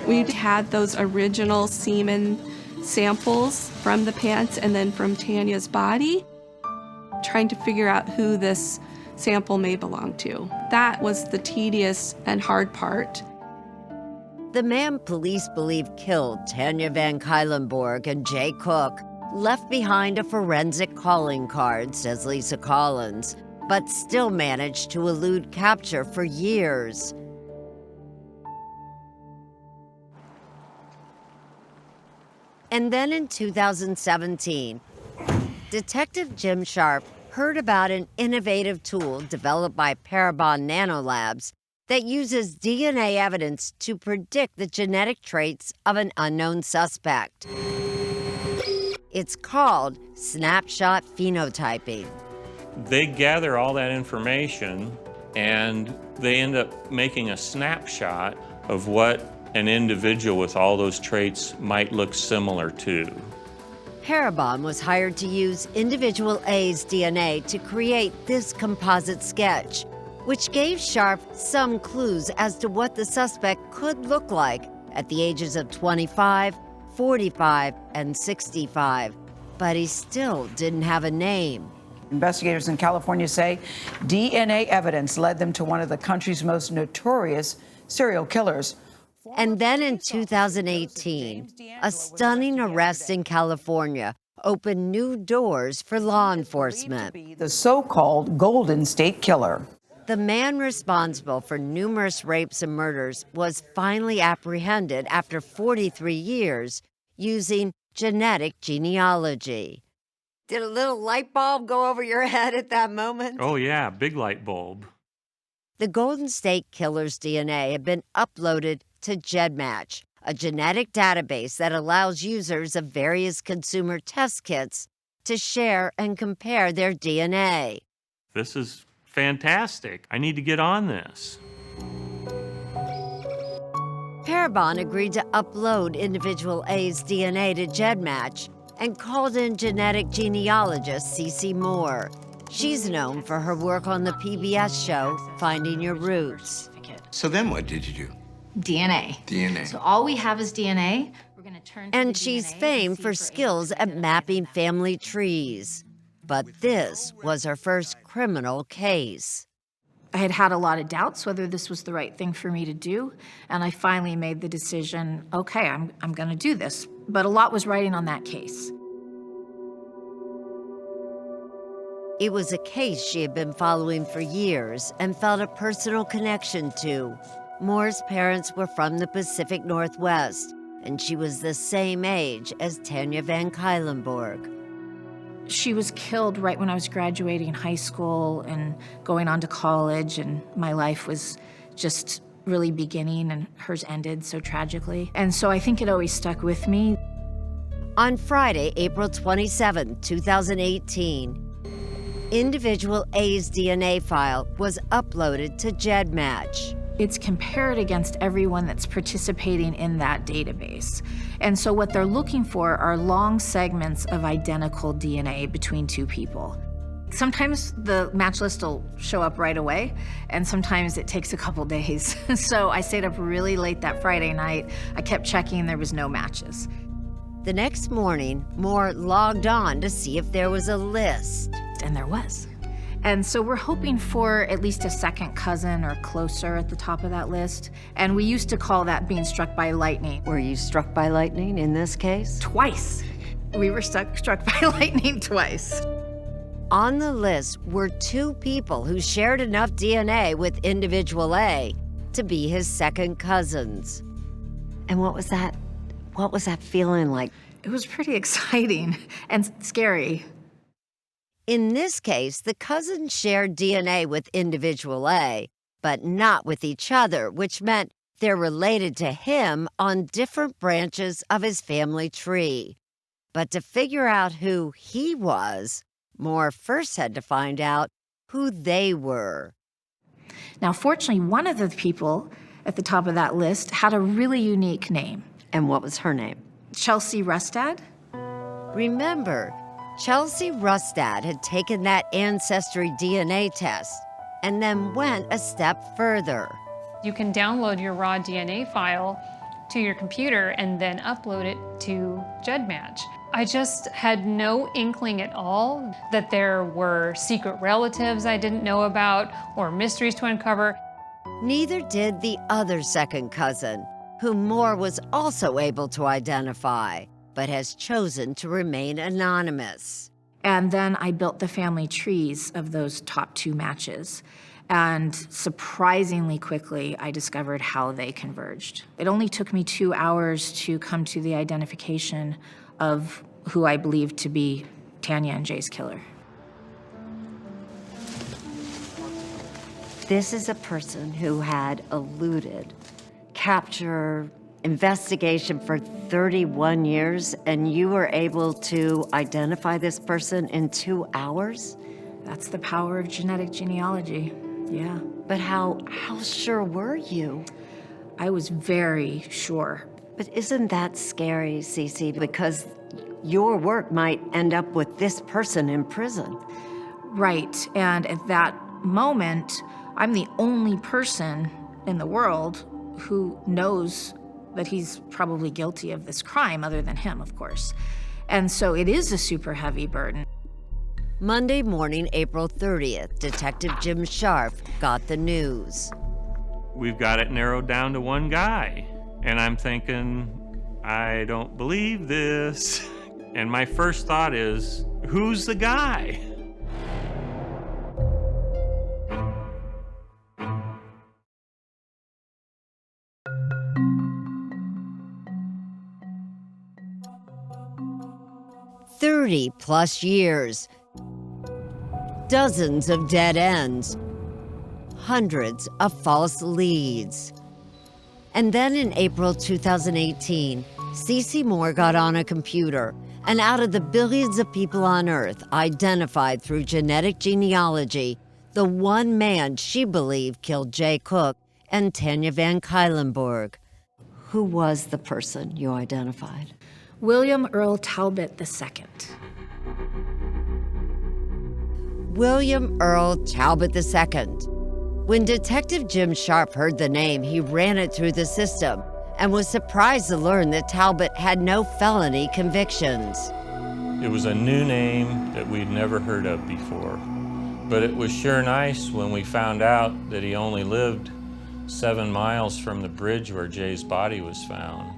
We had those original semen samples from the pants and then from Tanya's body, trying to figure out who this sample may belong to. That was the tedious and hard part.
The man police believe killed Tanya Van Cuylenborg and Jay Cook left behind a forensic calling card, says Lisa Collins, but still managed to elude capture for years. And then in 2017, Detective Jim Sharp heard about an innovative tool developed by Parabon Nanolabs that uses DNA evidence to predict the genetic traits of an unknown suspect. It's called snapshot phenotyping.
They gather all that information and they end up making a snapshot of what an individual with all those traits might look similar to.
Parabon was hired to use Individual A's DNA to create this composite sketch, which gave Sharp some clues as to what the suspect could look like at the ages of 25, 45, and 65. But he still didn't have a name.
Investigators in California say DNA evidence led them to one of the country's most notorious serial killers.
And then in 2018, a stunning arrest in California opened new doors for law enforcement.
The so-called Golden State Killer.
The man responsible for numerous rapes and murders was finally apprehended after 43 years using genetic genealogy. Did a little light bulb go over your head at that moment?
Oh yeah, big light bulb.
The Golden State Killer's DNA had been uploaded to GEDmatch, a genetic database that allows users of various consumer test kits to share and compare their DNA.
This is fantastic. I need to get on this.
Parabon agreed to upload individual A's DNA to GEDmatch and called in genetic genealogist Cece Moore. She's known for her work on the PBS show Finding Your Roots.
So then what did you do?
DNA.
DNA.
So all we have is DNA. We're going to turn to
And
the
she's
DNA
famed for skills at mapping family trees. But this was her first criminal case.
I had had a lot of doubts whether this was the right thing for me to do, and I finally made the decision, okay, I'm going to do this. But a lot was riding on that case.
It was a case she had been following for years and felt a personal connection to. Moore's parents were from the Pacific Northwest, and she was the same age as Tanya Van Cuylenborg.
She was killed right when I was graduating high school and going on to college, and my life was just really beginning, and hers ended so tragically. And so I think it always stuck with me.
On Friday, April 27, 2018, individual A's DNA file was uploaded to GEDmatch.
It's compared against everyone that's participating in that database. And so what they're looking for are long segments of identical DNA between two people. Sometimes the match list will show up right away, and sometimes it takes a couple days. So I stayed up really late that Friday night. I kept checking, there was no matches.
The next morning, Moore logged on to see if there was a list.
And there was. And so we're hoping for at least a second cousin or closer at the top of that list. And we used to call that being struck by lightning.
Were you struck by lightning in this case?
Twice. We were struck by lightning twice.
On the list were two people who shared enough DNA with individual A to be his second cousins. And what was that feeling like?
It was pretty exciting and scary.
In this case, the cousins shared DNA with individual A, but not with each other, which meant they're related to him on different branches of his family tree. But to figure out who he was, Moore first had to find out who they were.
Now, fortunately, one of the people at the top of that list had a really unique name.
And what was her name?
Chelsea Rustad.
Remember, Chelsea Rustad had taken that Ancestry DNA test and then went a step further.
You can download your raw DNA file to your computer and then upload it to GEDmatch. I just had no inkling at all that there were secret relatives I didn't know about or mysteries to uncover.
Neither did the other second cousin, whom Moore was also able to identify, but has chosen to remain anonymous.
And then I built the family trees of those top two matches. And surprisingly quickly, I discovered how they converged. It only took me 2 hours to come to the identification of who I believed to be Tanya and Jay's killer.
This is a person who had eluded capture, investigation for 31 years, and you were able to identify this person in 2 hours?
That's the power of genetic genealogy, yeah.
But how sure were you?
I was very sure.
But isn't that scary, Cece? Because your work might end up with this person in prison.
Right, and at that moment, I'm the only person in the world who knows that he's probably guilty of this crime, other than him, of course. And so it is a super heavy burden.
Monday morning, April 30th, Detective Jim Sharp got the news.
We've got it narrowed down to one guy. And I'm thinking, I don't believe this. And my first thought is, who's the guy?
+30 years, dozens of dead ends, hundreds of false leads. And then in April 2018, Cece Moore got on a computer and out of the billions of people on Earth identified through genetic genealogy the one man she believed killed Jay Cook and Tanya Van Cuylenborg. Who was the person you identified?
William Earl Talbot II.
William Earl Talbot II. When Detective Jim Sharp heard the name, he ran it through the system and was surprised to learn that Talbot had no felony convictions.
It was a new name that we'd never heard of before, but it was sure nice when we found out that he only lived 7 miles from the bridge where Jay's body was found.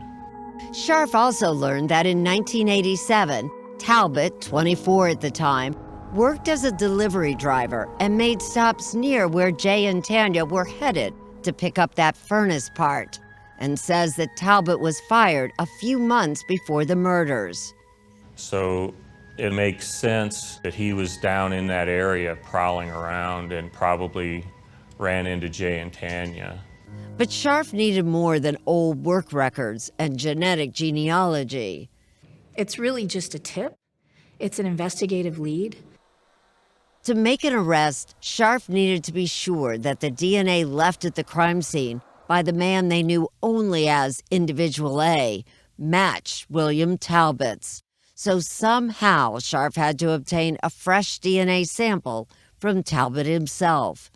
Sharp also learned that in 1987, Talbot, 24 at the time, worked as a delivery driver and made stops near where Jay and Tanya were headed to pick up that furnace part, and says that Talbot was fired a few months before the murders.
So it makes sense that he was down in that area prowling around and probably ran into Jay and Tanya.
But Sharp needed more than old work records and genetic genealogy.
It's really just a tip. It's an investigative lead.
To make an arrest, Sharp needed to be sure that the DNA left at the crime scene by the man they knew only as Individual A matched William Talbot's. So somehow Sharp had to obtain a fresh DNA sample from Talbot himself.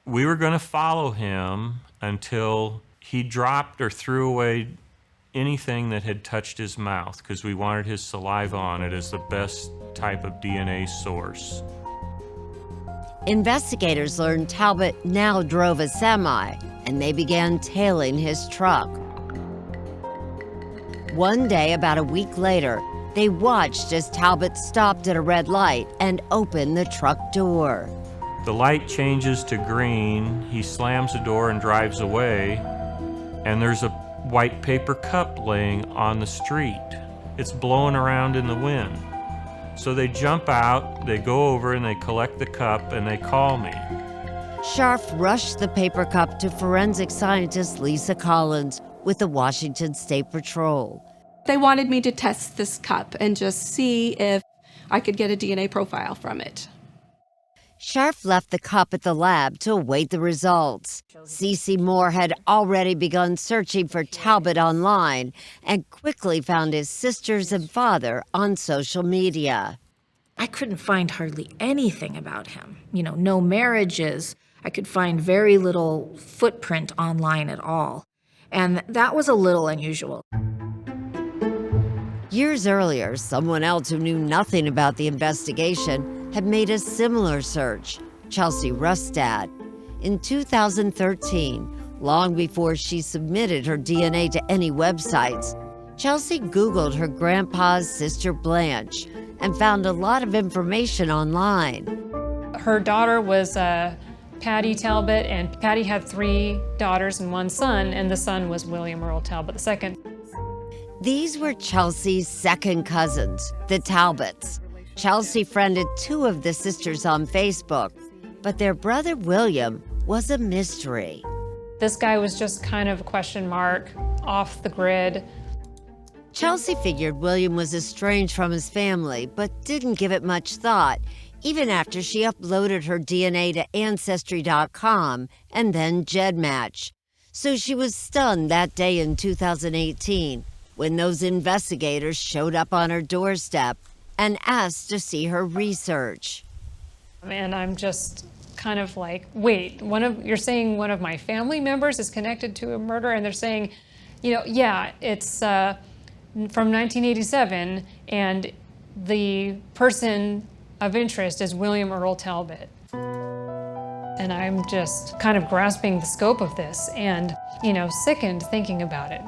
We were going to follow him until he dropped or threw away anything that had touched his mouth, because we wanted his saliva on it as the best type of DNA source.
Investigators learned Talbot now drove a semi, and they began tailing his truck. One day, about a week later, they watched as Talbot stopped at a red light and opened the truck door.
The light changes to green, he slams the door and drives away, and there's a white paper cup laying on the street. It's blowing around in the wind. So they jump out, they go over and they collect the cup and they call me.
Sharp rushed the paper cup to forensic scientist Lisa Collins with the Washington State Patrol.
They wanted me to test this cup and just see if I could get a DNA profile from it.
Sharp left the cup at the lab to await the results. Cece Moore had already begun searching for Talbot online and quickly found his sisters and father on social media.
I couldn't find hardly anything about him. No marriages. I could find very little footprint online at all. And that was a little unusual.
Years earlier, someone else who knew nothing about the investigation had made a similar search, Chelsea Rustad. In 2013, long before she submitted her DNA to any websites, Chelsea Googled her grandpa's sister Blanche and found a lot of information online.
Her daughter was Patty Talbot, and Patty had 3 daughters and 1 son, and the son was William Earl Talbot II.
These were Chelsea's second cousins, the Talbots. Chelsea friended 2 of the sisters on Facebook, but their brother William was a mystery.
This guy was just kind of a question mark, off the grid.
Chelsea figured William was estranged from his family, but didn't give it much thought, even after she uploaded her DNA to Ancestry.com and then GEDmatch. So she was stunned that day in 2018 when those investigators showed up on her doorstep and asked to see her research.
And I'm just kind of like, wait, you're saying one of my family members is connected to a murder? And they're saying, yeah, it's from 1987, and the person of interest is William Earl Talbot. And I'm just kind of grasping the scope of this and, sickened thinking about it.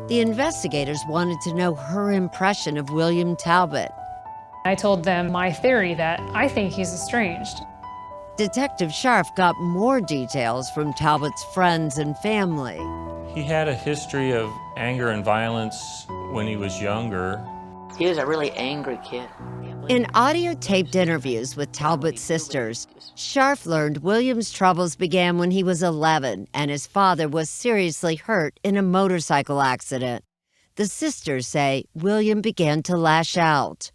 The investigators wanted to know her impression of William Talbot.
I told them my theory that I think he's estranged.
Detective Sharp got more details from Talbot's friends and family.
He had a history of anger and violence when he was younger.
He was a really angry kid.
In audio-taped interviews with Talbot's sisters, Scharf learned William's troubles began when he was 11 and his father was seriously hurt in a motorcycle accident. The sisters say William began to lash out.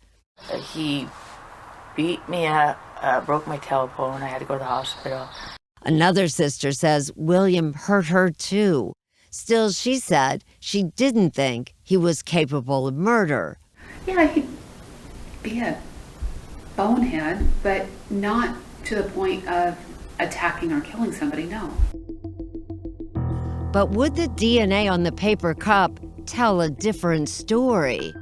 He beat me up, broke my tailbone. I had to go to the hospital.
Another sister says William hurt her too. Still, she said she didn't think he was capable of murder.
Yeah, he'd be a bonehead, but not to the point of attacking or killing somebody, no.
But would the DNA on the paper cup tell a different story?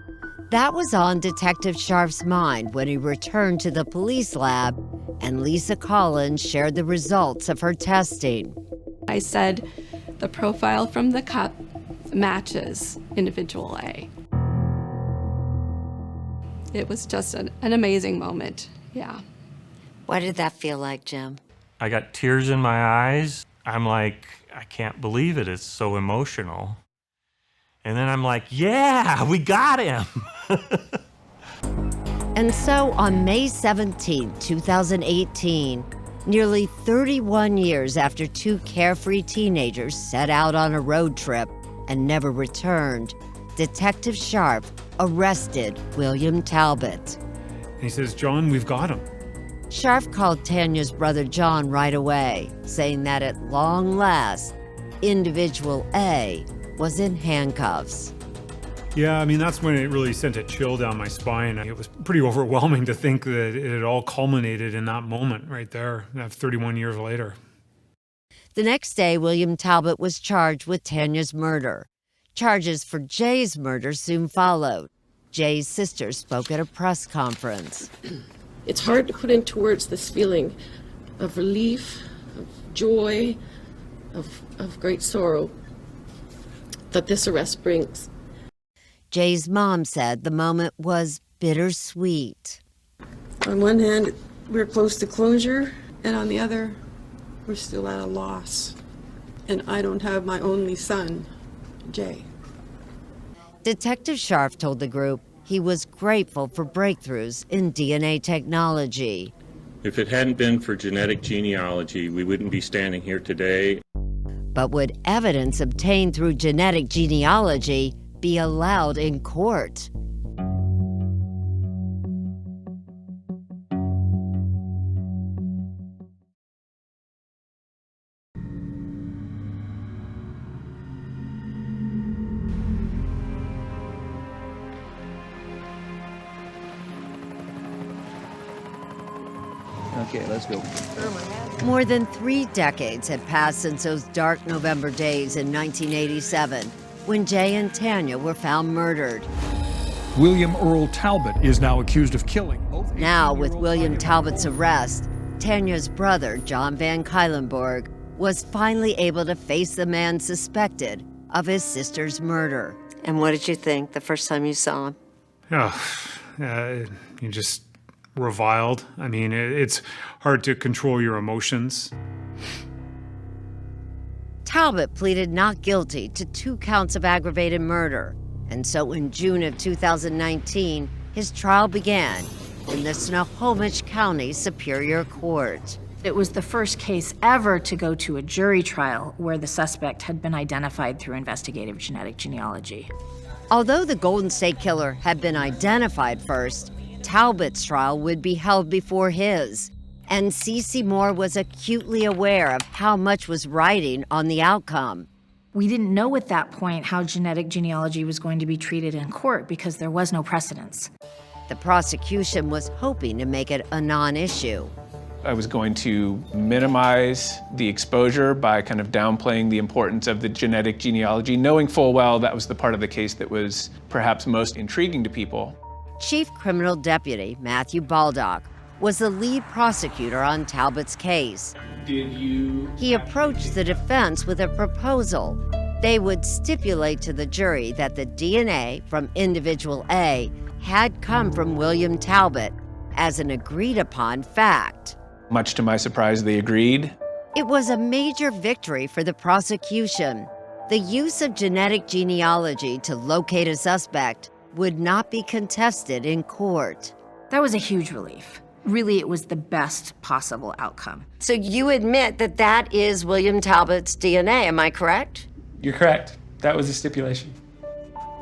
That was on Detective Scharf's mind when he returned to the police lab and Lisa Collins shared the results of her testing.
I said, the profile from the cup matches individual A. It was just an amazing moment, yeah.
What did that feel like, Jim?
I got tears in my eyes. I'm like, I can't believe it. It's so emotional. And then I'm like, yeah, we got him.
And so on May 17, 2018, nearly 31 years after two carefree teenagers set out on a road trip and never returned, Detective Scharf arrested William Talbot.
He says, John, we've got him.
Scharf called Tanya's brother John right away, saying that at long last, individual A was in handcuffs.
Yeah, I mean, that's when it really sent a chill down my spine. It was pretty overwhelming to think that it had all culminated in that moment right there, 31 years later.
The next day, William Talbot was charged with Tanya's murder. Charges for Jay's murder soon followed. Jay's sister spoke at a press conference.
It's hard to put into words this feeling of relief, of joy, of great sorrow that this arrest brings.
Jay's mom said the moment was bittersweet.
On one hand, we're close to closure, and on the other, we're still at a loss. And I don't have my only son, Jay.
Detective Scharf told the group he was grateful for breakthroughs in DNA technology.
If it hadn't been for genetic genealogy, we wouldn't be standing here today.
But would evidence obtained through genetic genealogy be allowed in court?
Okay, let's go.
More than 3 decades had passed since those dark November days in 1987, when Jay and Tanya were found murdered.
William Earl Talbot is now accused of killing.
Now, with William Talbot's arrest, Tanya's brother, John Van Cuylenborg, was finally able to face the man suspected of his sister's murder. And what did you think the first time you saw him?
You just reviled. I mean, it's hard to control your emotions.
Talbot pleaded not guilty to 2 counts of aggravated murder. And so in June of 2019, his trial began in the Snohomish County Superior Court.
It was the first case ever to go to a jury trial where the suspect had been identified through investigative genetic genealogy.
Although the Golden State Killer had been identified first, Talbot's trial would be held before his. And Cece Moore was acutely aware of how much was riding on the outcome.
We didn't know at that point how genetic genealogy was going to be treated in court because there was no precedence.
The prosecution was hoping to make it a non-issue.
I was going to minimize the exposure by kind of downplaying the importance of the genetic genealogy, knowing full well that was the part of the case that was perhaps most intriguing to people.
Chief Criminal Deputy Matthew Baldock was the lead prosecutor on Talbot's case. He approached the defense with a proposal. They would stipulate to the jury that the DNA from individual A had come from William Talbot as an agreed-upon fact.
Much to my surprise, they agreed.
It was a major victory for the prosecution. The use of genetic genealogy to locate a suspect would not be contested in court.
That was a huge relief. Really, it was the best possible outcome.
So you admit that that is William Talbot's DNA, am I correct?
You're correct. That was a stipulation.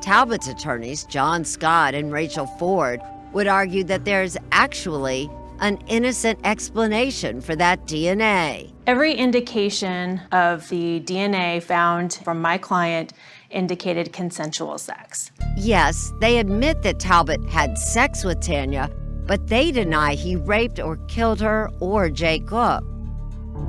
Talbot's attorneys, John Scott and Rachel Ford, would argue that there's actually an innocent explanation for that DNA.
Every indication of the DNA found from my client indicated consensual sex.
Yes, they admit that Talbot had sex with Tanya, but they deny he raped or killed her or Jay Cook.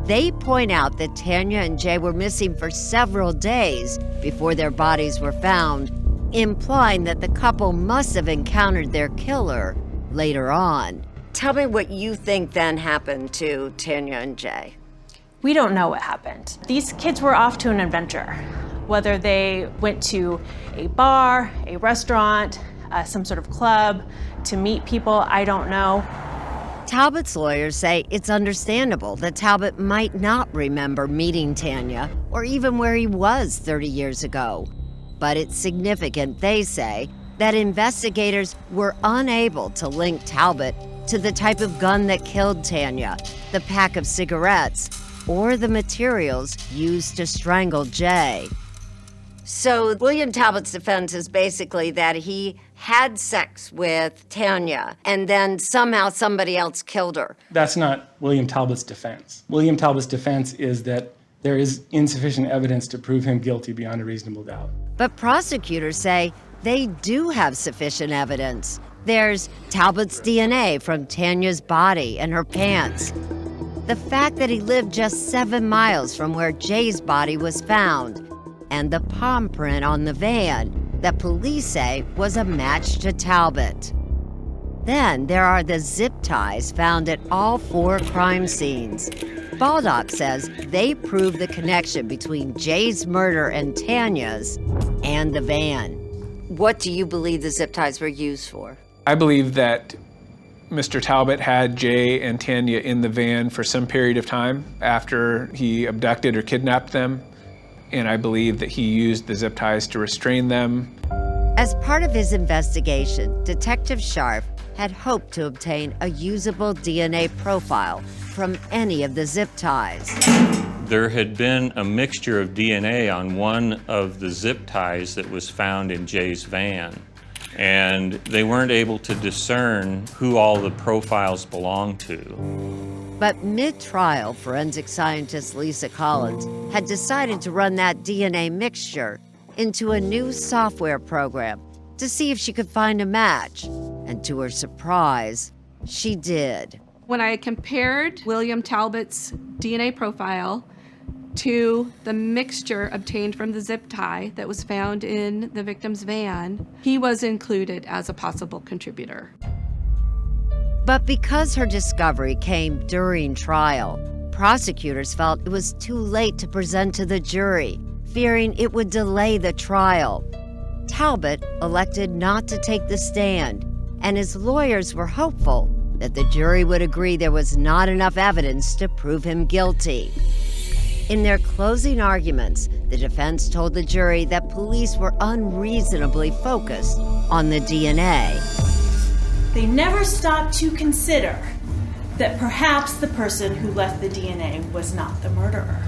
They point out that Tanya and Jay were missing for several days before their bodies were found, implying that the couple must have encountered their killer later on. Tell me what you think then happened to Tanya and Jay.
We don't know what happened. These kids were off to an adventure. Whether they went to a bar, a restaurant, some sort of club to meet people, I don't know.
Talbot's lawyers say it's understandable that Talbot might not remember meeting Tanya or even where he was 30 years ago. But it's significant, they say, that investigators were unable to link Talbot to the type of gun that killed Tanya, the pack of cigarettes, or the materials used to strangle Jay. So William Talbot's defense is basically that he had sex with Tanya and then somehow somebody else killed her.
That's not William Talbot's defense. William Talbot's defense is that there is insufficient evidence to prove him guilty beyond a reasonable doubt.
But prosecutors say they do have sufficient evidence. There's Talbot's DNA from Tanya's body and her pants. The fact that he lived just 7 miles from where Jay's body was found, and the palm print on the van that police say was a match to Talbot. Then there are the zip ties found at all 4 crime scenes. Baldock says they prove the connection between Jay's murder and Tanya's and the van. What do you believe the zip ties were used for?
I believe that Mr. Talbot had Jay and Tanya in the van for some period of time after he abducted or kidnapped them. And I believe that he used the zip ties to restrain them.
As part of his investigation, Detective Sharp had hoped to obtain a usable DNA profile from any of the zip ties.
There had been a mixture of DNA on one of the zip ties that was found in Jay's van, and they weren't able to discern who all the profiles belonged to.
But mid-trial, forensic scientist Lisa Collins had decided to run that DNA mixture into a new software program to see if she could find a match. And to her surprise, she did.
When I compared William Talbot's DNA profile to the mixture obtained from the zip tie that was found in the victim's van, he was included as a possible contributor.
But because her discovery came during trial, prosecutors felt it was too late to present to the jury, fearing it would delay the trial. Talbot elected not to take the stand, and his lawyers were hopeful that the jury would agree there was not enough evidence to prove him guilty. In their closing arguments, the defense told the jury that police were unreasonably focused on the DNA.
They never stopped to consider that perhaps the person who left the DNA was not the murderer.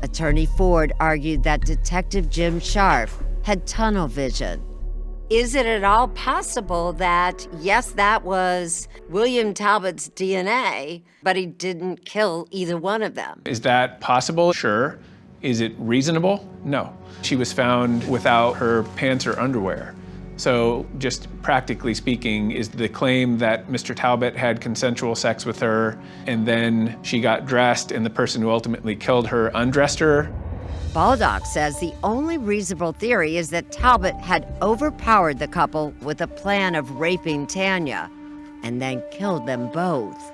Attorney Ford argued that Detective Jim Sharp had tunnel vision. Is it at all possible that, yes, that was William Talbot's DNA, but he didn't kill either one of them?
Is that possible? Sure. Is it reasonable? No. She was found without her pants or underwear. So just practically speaking, is the claim that Mr. Talbot had consensual sex with her and then she got dressed and the person who ultimately killed her undressed her?
Baldock says the only reasonable theory is that Talbot had overpowered the couple with a plan of raping Tanya and then killed them both.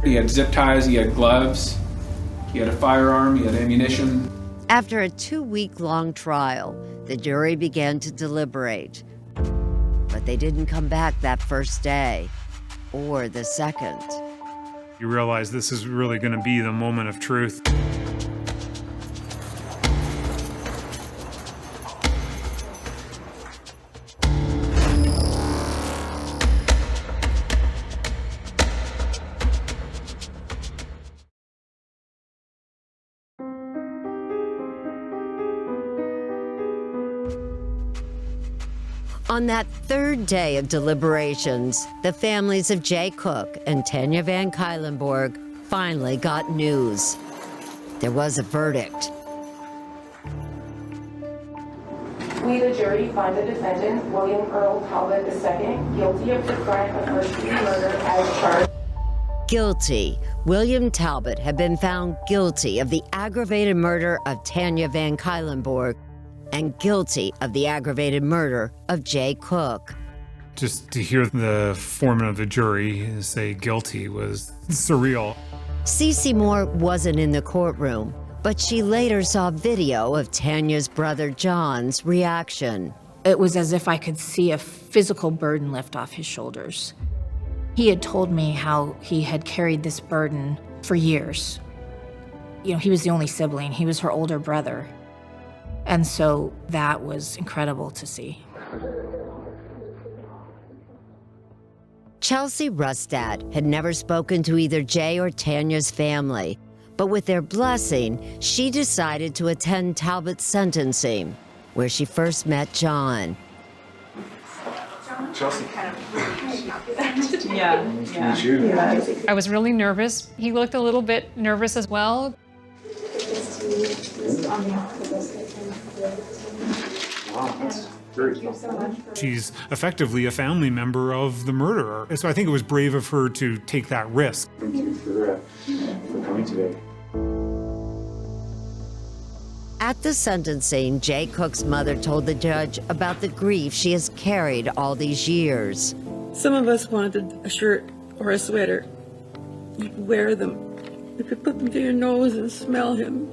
He had zip ties, he had gloves, he had a firearm, he had ammunition.
After a 2-week-long trial, the jury began to deliberate. But they didn't come back that first day, or the second.
You realize this is really going to be the moment of truth.
On that third day of deliberations, the families of Jay Cook and Tanya Van Cuylenborg finally got news. There was a verdict.
We, the jury, find the defendant, William Earl Talbot II, guilty of the crime of first-degree murder as charged.
Guilty. William Talbot had been found guilty of the aggravated murder of Tanya Van Cuylenborg and guilty of the aggravated murder of Jay Cook.
Just to hear the foreman of the jury say guilty was surreal.
Cece Moore wasn't in the courtroom, but she later saw video of Tanya's brother John's reaction.
It was as if I could see a physical burden lift off his shoulders. He had told me how he had carried this burden for years. You know, he was the only sibling. He was her older brother. And so that was incredible to see.
Chelsea Rustad had never spoken to either Jay or Tanya's family, but with their blessing, she decided to attend Talbot's sentencing, where she first met John.
Chelsea.
Yeah. I was really nervous. He looked a little bit nervous as well.
Wow, that's very cool.
She's effectively a family member of the murderer. So I think it was brave of her to take that risk.
Thank you for coming today.
At the sentencing, Jay Cook's mother told the judge about the grief she has carried all these years.
Some of us wanted a shirt or a sweater. You could wear them. You could put them to your nose and smell him.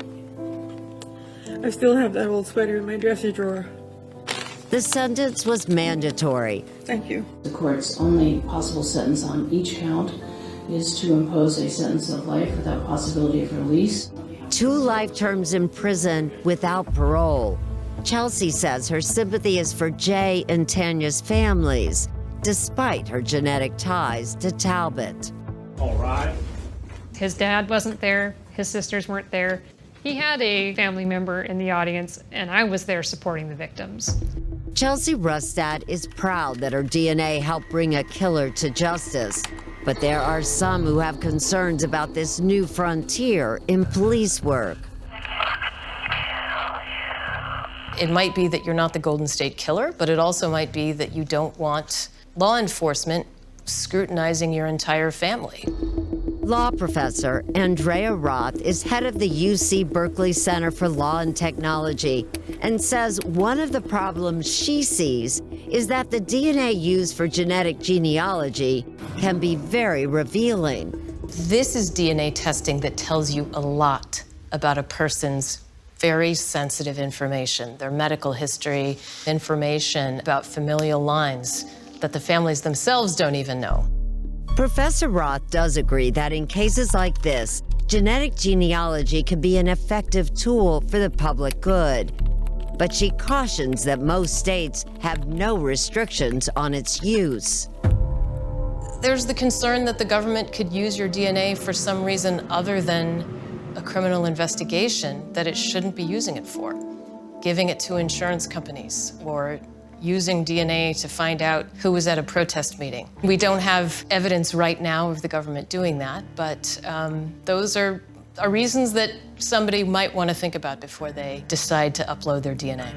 I still have that old sweater in my dresser drawer.
The sentence was mandatory.
Thank you.
The court's only possible sentence on each count is to impose a sentence of life without possibility of release.
2 life terms in prison without parole. Chelsea says her sympathy is for Jay and Tanya's families, despite her genetic ties to Talbot.
All right. His dad wasn't there. His sisters weren't there. He had a family member in the audience, and I was there supporting the victims.
Chelsea Rustad is proud that her DNA helped bring a killer to justice. But there are some who have concerns about this new frontier in police work.
It might be that you're not the Golden State Killer, but it also might be that you don't want law enforcement scrutinizing your entire family.
Law professor Andrea Roth is head of the UC Berkeley Center for Law and Technology and says one of the problems she sees is that the DNA used for genetic genealogy can be very revealing.
This is DNA testing that tells you a lot about a person's very sensitive information, their medical history, information about familial lines that the families themselves don't even know.
Professor Roth does agree that in cases like this, genetic genealogy can be an effective tool for the public good. But she cautions that most states have no restrictions on its use.
There's the concern that the government could use your DNA for some reason other than a criminal investigation that it shouldn't be using it for. Giving it to insurance companies or using DNA to find out who was at a protest meeting. We don't have evidence right now of the government doing that, but those are reasons that somebody might want to think about before they decide to upload their DNA.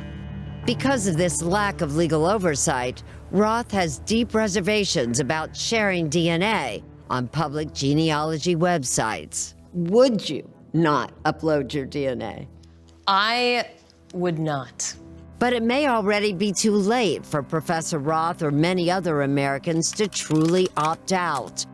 Because of this lack of legal oversight, Roth has deep reservations about sharing DNA on public genealogy websites. Would you not upload your DNA?
I would not.
But it may already be too late for Professor Roth or many other Americans to truly opt out.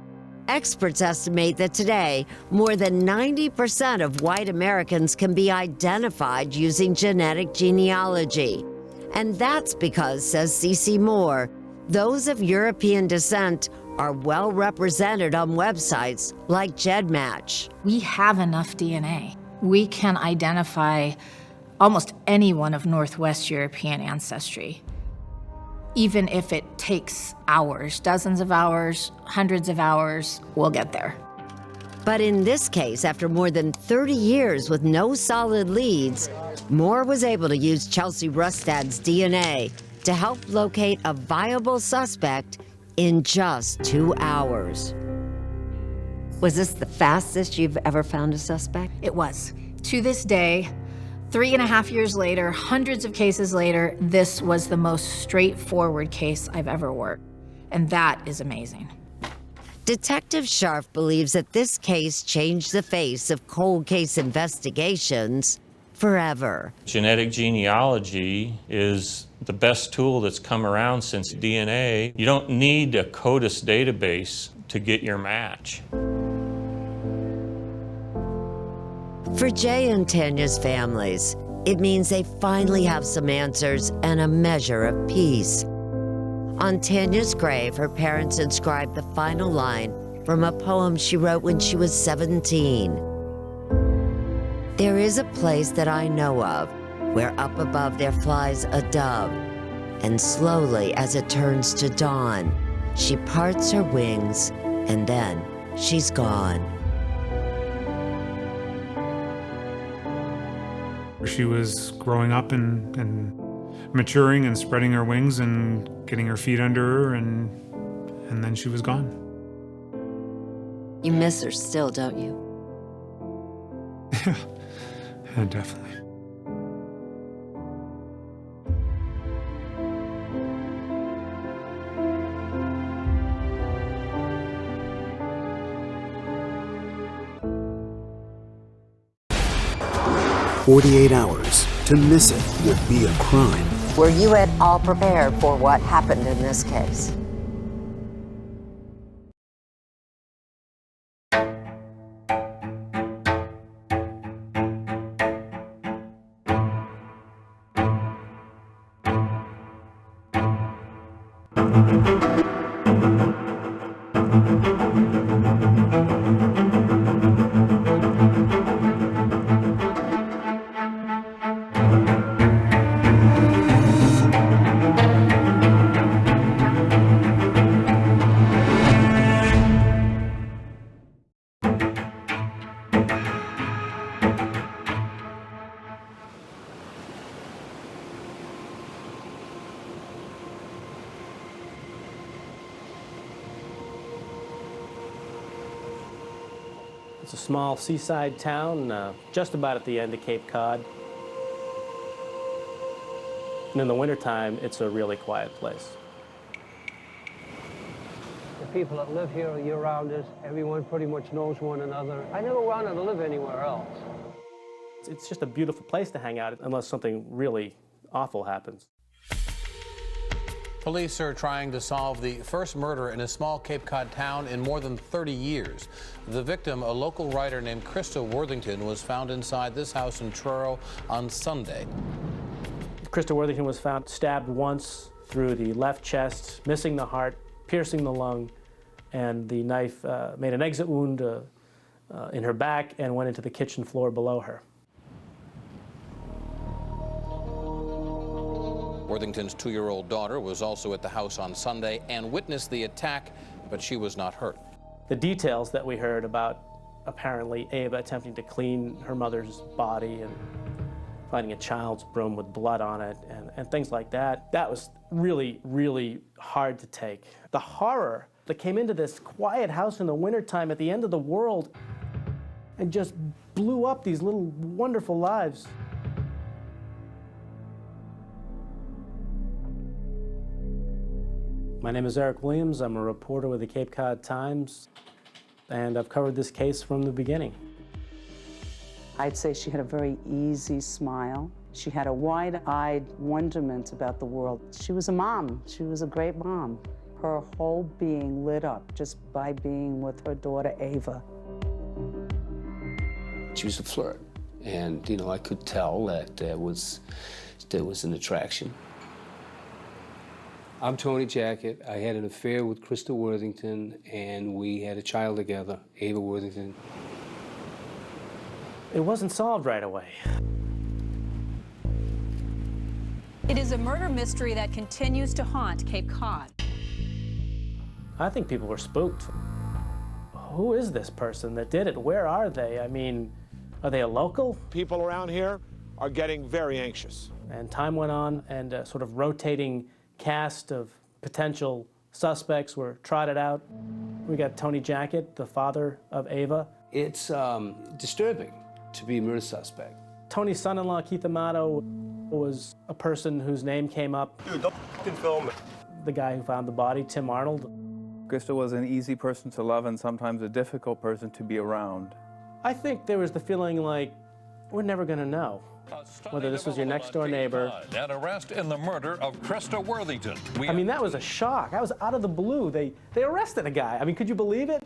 Experts estimate that today, more than 90% of white Americans can be identified using genetic genealogy. And that's because, says Cece Moore, those of European descent are well represented on websites like GEDmatch.
We have enough DNA. We can identify almost anyone of Northwest European ancestry. Even if it takes hours, dozens of hours, hundreds of hours, we'll get there.
But in this case, after more than 30 years with no solid leads, Moore was able to use Chelsea Rustad's DNA to help locate a viable suspect in just 2 hours. Was this the fastest you've ever found a suspect?
It was. To this day, 3.5 years later, hundreds of cases later, this was the most straightforward case I've ever worked. And that is amazing.
Detective Scharf believes that this case changed the face of cold case investigations forever.
Genetic genealogy is the best tool that's come around since DNA. You don't need a CODIS database to get your match.
For Jay and Tanya's families, it means they finally have some answers and a measure of peace. On Tanya's grave, her parents inscribed the final line from a poem she wrote when she was 17. There is a place that I know of, where up above there flies a dove, and slowly as it turns to dawn, she parts her wings, and then she's gone.
She was growing up and maturing and spreading her wings and getting her feet under her, and then she was gone.
You miss her still, don't you?
Yeah, definitely.
"48 hours. To miss it would be a crime."
Were you at all prepared for what happened in this case?
It's a small seaside town, just about at the end of Cape Cod. And in the wintertime, it's a really quiet place.
The people that live here year-round, everyone pretty much knows one another. I never wanted to live anywhere else.
It's just a beautiful place to hang out unless something really awful happens.
Police are trying to solve the first murder in a small Cape Cod town in more than 30 years. The victim, a local writer named Krista Worthington, was found inside this house in Truro on Sunday.
Krista Worthington was found stabbed once through the left chest, missing the heart, piercing the lung, and the knife made an exit wound in her back and went into the kitchen floor below her.
Worthington's 2-year-old daughter was also at the house on Sunday and witnessed the attack, but she was not hurt.
The details that we heard about apparently Ava attempting to clean her mother's body and finding a child's broom with blood on it and things like that, that was really, really hard to take. The horror that came into this quiet house in the wintertime at the end of the world and just blew up these little wonderful lives. My name is Eric Williams. I'm a reporter with the Cape Cod Times, and I've covered this case from the beginning.
I'd say she had a very easy smile. She had a wide-eyed wonderment about the world. She was a mom. She was a great mom. Her whole being lit up just by being with her daughter, Ava.
She was a flirt, and, you know, I could tell that there was an attraction. I'm Tony Jackett. I had an affair with Krista Worthington, and we had a child together, Ava Worthington.
It wasn't solved right away.
It is a murder mystery that continues to haunt Cape Cod.
I think people were spooked. Who is this person that did it? Where are they? I mean, are they a local?
People around here
are getting very anxious.
And time went on, and a sort of rotating cast of potential suspects were trotted out. We got Tony Jackett, the father of Ava.
It's disturbing to be a murder suspect.
Tony's son-in-law, Keith Amato, was a person whose name came up.
Dude, don't f***ing film it.
The guy who found the body, Tim Arnold.
Krista was an easy person to love and sometimes a difficult person to be around.
I think there was the feeling like, we're never going to know whether this was your next-door neighbor.
An arrest in the murder of Krista Worthington.
I mean, that was a shock. I was out of the blue. They arrested a guy. I mean, could you believe it?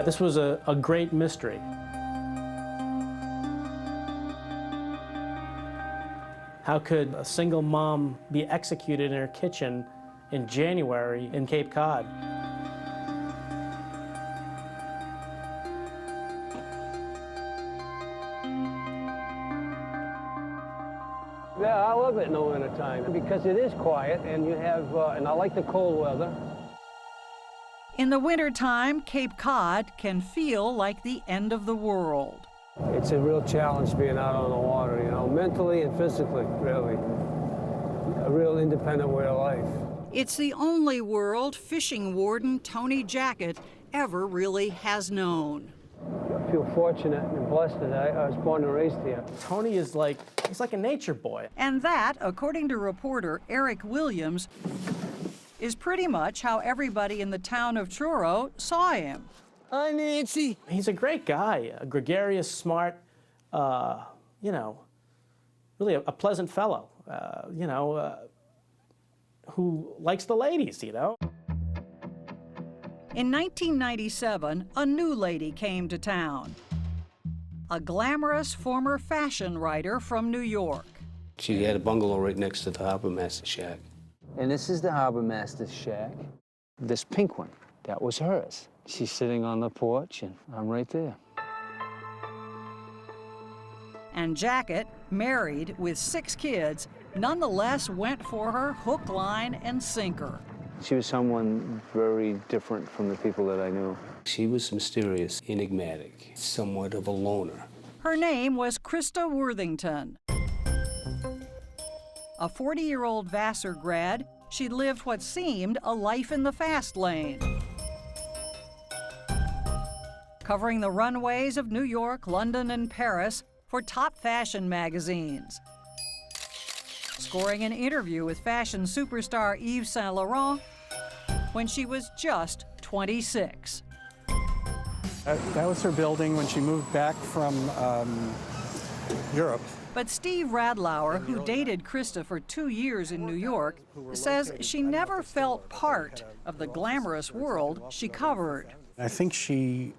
This was a great mystery. How could a single mom be executed in her kitchen in January in Cape Cod?
Yeah, I love it in the wintertime because it is quiet and you have, and I like the cold weather.
In the wintertime, Cape Cod can feel like the end of the world.
It's a real challenge being out on the water, you know, mentally and physically, really. A real independent way of life.
It's the only world fishing warden Tony Jackett ever really has known.
I feel fortunate and blessed that I was born and raised here.
Tony is he's like a nature boy.
And that, according to reporter Eric Williams, is pretty much how everybody in the town of Truro saw him.
Hi, Nancy.
He's a great guy, a gregarious, smart, you know, really a pleasant fellow, you know, who likes the ladies, you know.
In 1997, a new lady came to town. A glamorous former fashion writer from New York.
She had a bungalow right next to the harbor master shack.
And this is the harbor master's shack. This pink one, that was hers. She's sitting on the porch, and I'm right there.
And Jackett, married with 6 kids, nonetheless went for her hook, line, and sinker.
She was someone very different from the people that I knew.
She was mysterious, enigmatic, somewhat of a loner.
Her name was Krista Worthington. A 40-year-old Vassar grad, she lived what seemed a life in the fast lane. Covering the runways of New York, London, and Paris for top fashion magazines. Scoring an interview with fashion superstar Yves Saint Laurent when she was just 26.
That was her building when she moved back from Europe.
But Steve Radlauer, who dated Krista for 2 years in New York, says she never felt part of the glamorous world she covered.
I think she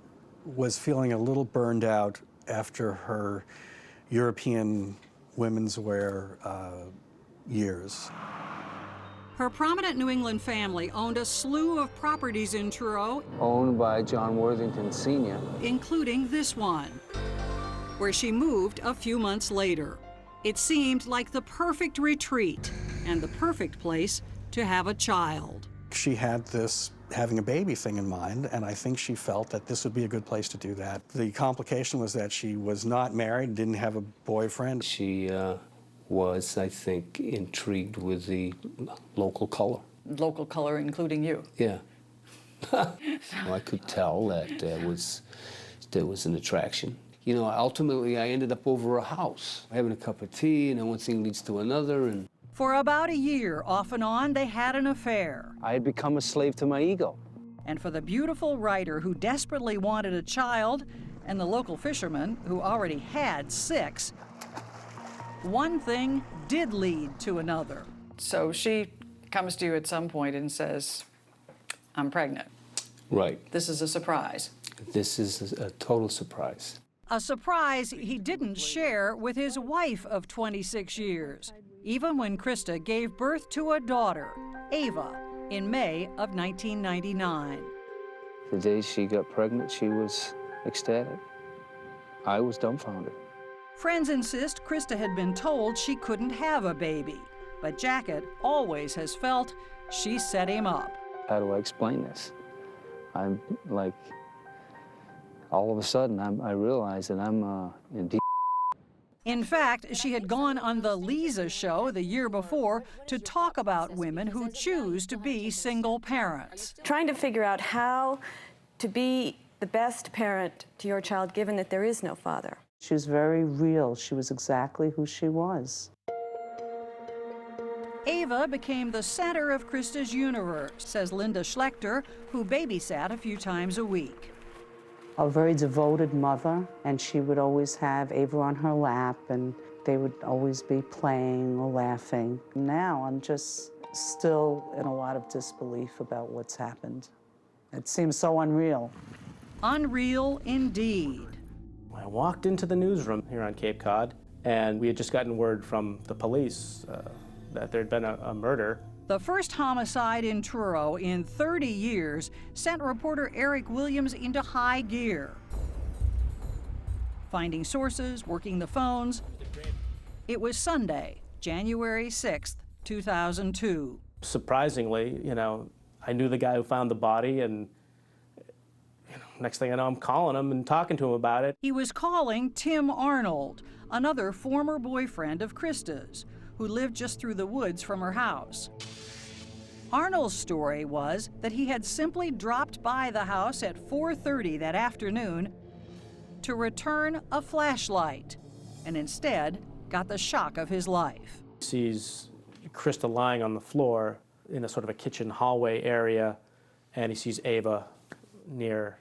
was feeling a little burned out after her European women's wear years.
Her prominent New England family owned a slew of properties in Truro,
Owned by John Worthington Sr.
including this one, where she moved a few months later. It seemed like the perfect retreat and the perfect place to have a child.
She had this having a baby thing in mind, and I think she felt that this would be a good place to do that. The complication was that she was not married, didn't have a boyfriend.
She was, I think, intrigued with the local color.
Local color, including you.
Yeah. I could tell that there was an attraction. You know, ultimately, I ended up over a house, having a cup of tea, and then one thing leads to another, and...
For about a year, off and on, they had an affair.
I had become a slave to my ego.
And for the beautiful writer who desperately wanted a child, and the local fisherman who already had 6, one thing did lead to another.
So she comes to you at some point and says, I'm pregnant.
Right.
This is a surprise.
This is a total surprise.
A surprise he didn't share with his wife of 26 years, even when Krista gave birth to a daughter, Ava, in May of 1999.
The day she got pregnant, she was ecstatic. I was dumbfounded.
Friends insist Krista had been told she couldn't have a baby, but Jacket always has felt she set him up.
How do I explain this? I'm like, all of a sudden, I realize that I'm in deep.
In fact, she had gone on the Lisa show the year before to talk about women who choose to be single parents.
Trying to figure out how to be the best parent to your child, given that there is no father.
She was very real. She was exactly who she was.
Ava became the center of Krista's universe, says Linda Schlechter, who babysat a few times a week.
A very devoted mother, and she would always have Ava on her lap, and they would always be playing or laughing. Now I'm just still in a lot of disbelief about what's happened. It seems so unreal.
Unreal indeed.
I walked into the newsroom here on Cape Cod, and we had just gotten word from the police that there had been a murder.
The first homicide in Truro in 30 years sent reporter Eric Williams into high gear. Finding sources, working the phones. It was Sunday, January 6th, 2002.
Surprisingly, I knew the guy who found the body, and next thing I know, I'm calling him and talking to him about it.
He was calling Tim Arnold, another former boyfriend of Krista's, who lived just through the woods from her house. Arnold's story was that he had simply dropped by the house at 4:30 that afternoon to return a flashlight, and instead got the shock of his life.
He sees Krista lying on the floor in a sort of a kitchen hallway area, and he sees Ava near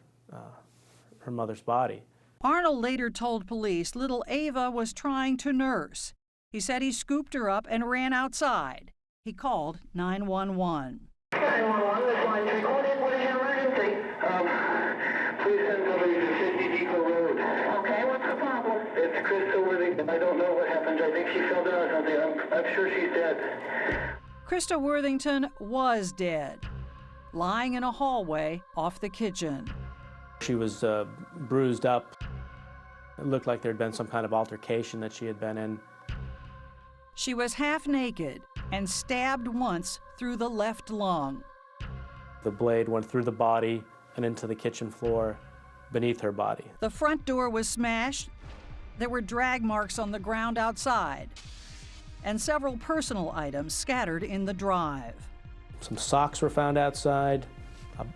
her mother's body.
Arnold later told police little Ava was trying to nurse. He said he scooped her up and ran outside. He called 911.
911, this line's recorded. What is your emergency? Please send somebody to 50 Depot Road. Okay, what's the problem? It's Krista Worthington. I don't know what happened. I think she fell down or something. I'm sure she's dead.
Krista Worthington was dead, lying in a hallway off the kitchen.
She was bruised up. It looked like there had been some kind of altercation that she had been in.
She was half naked and stabbed once through the left lung.
The blade went through the body and into the kitchen floor beneath her body.
The front door was smashed. There were drag marks on the ground outside, and several personal items scattered in the drive.
Some socks were found outside,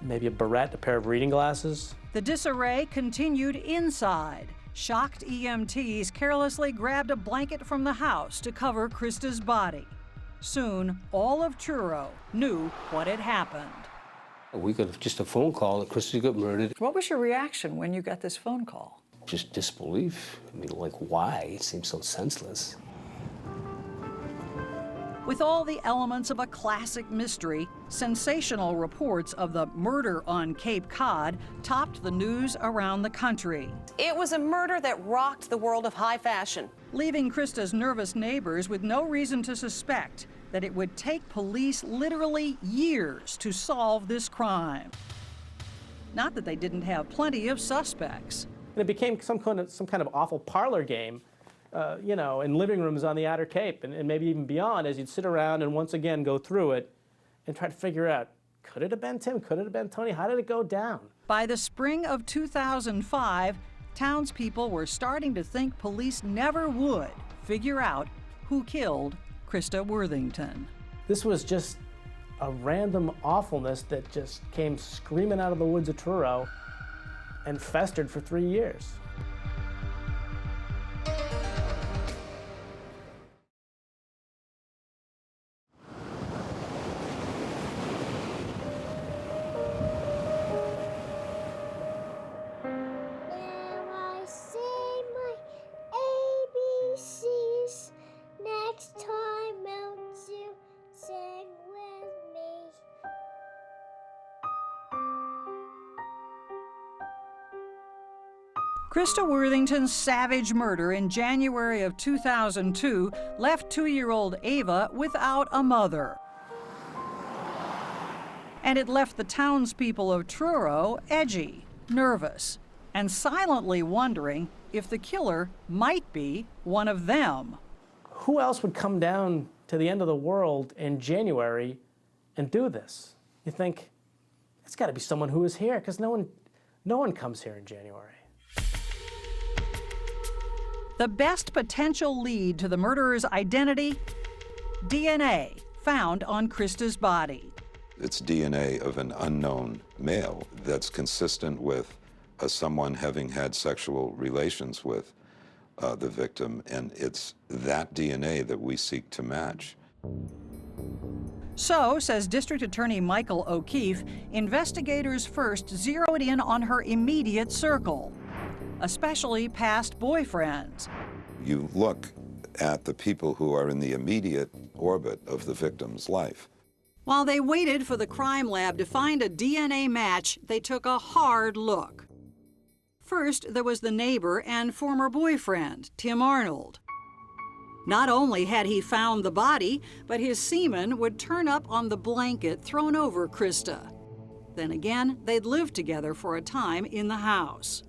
maybe a barrette, a pair of reading glasses.
The disarray continued inside. Shocked EMTs carelessly grabbed a blanket from the house to cover Krista's body. Soon, all of Truro knew what had happened.
We got just a phone call that Krista got murdered.
What was your reaction when you got this phone call?
Just disbelief. I mean, like, why? It seems so senseless.
With all the elements of a classic mystery, sensational reports of the murder on Cape Cod topped the news around the country.
It was a murder that rocked the world of high fashion,
leaving Krista's nervous neighbors with no reason to suspect that it would take police literally years to solve this crime. Not that they didn't have plenty of suspects.
And it became some kind of awful parlor game, in living rooms on the Outer Cape and maybe even beyond, as you'd sit around and once again go through it and try to figure out, could it have been Tim? Could it have been Tony? How did it go down?
By the spring of 2005, townspeople were starting to think police never would figure out who killed Krista Worthington.
This was just a random awfulness that just came screaming out of the woods of Truro and festered for 3 years.
Krista Worthington's savage murder in January of 2002 left 2-year-old Ava without a mother. And it left the townspeople of Truro edgy, nervous, and silently wondering if the killer might be one of them.
Who else would come down to the end of the world in January and do this? You think, it's got to be someone who is here, because no one comes here in January.
The best potential lead to the murderer's identity? DNA found on Krista's body.
It's DNA of an unknown male that's consistent with someone having had sexual relations with the victim, and it's that DNA that we seek to match.
So, says District Attorney Michael O'Keefe, investigators first zeroed in on her immediate circle, especially past boyfriends.
You look at the people who are in the immediate orbit of the victim's life.
While they waited for the crime lab to find a DNA match, they took a hard look. First, there was the neighbor and former boyfriend, Tim Arnold. Not only had he found the body, but his semen would turn up on the blanket thrown over Krista. Then again, they'd lived together for a time in the house.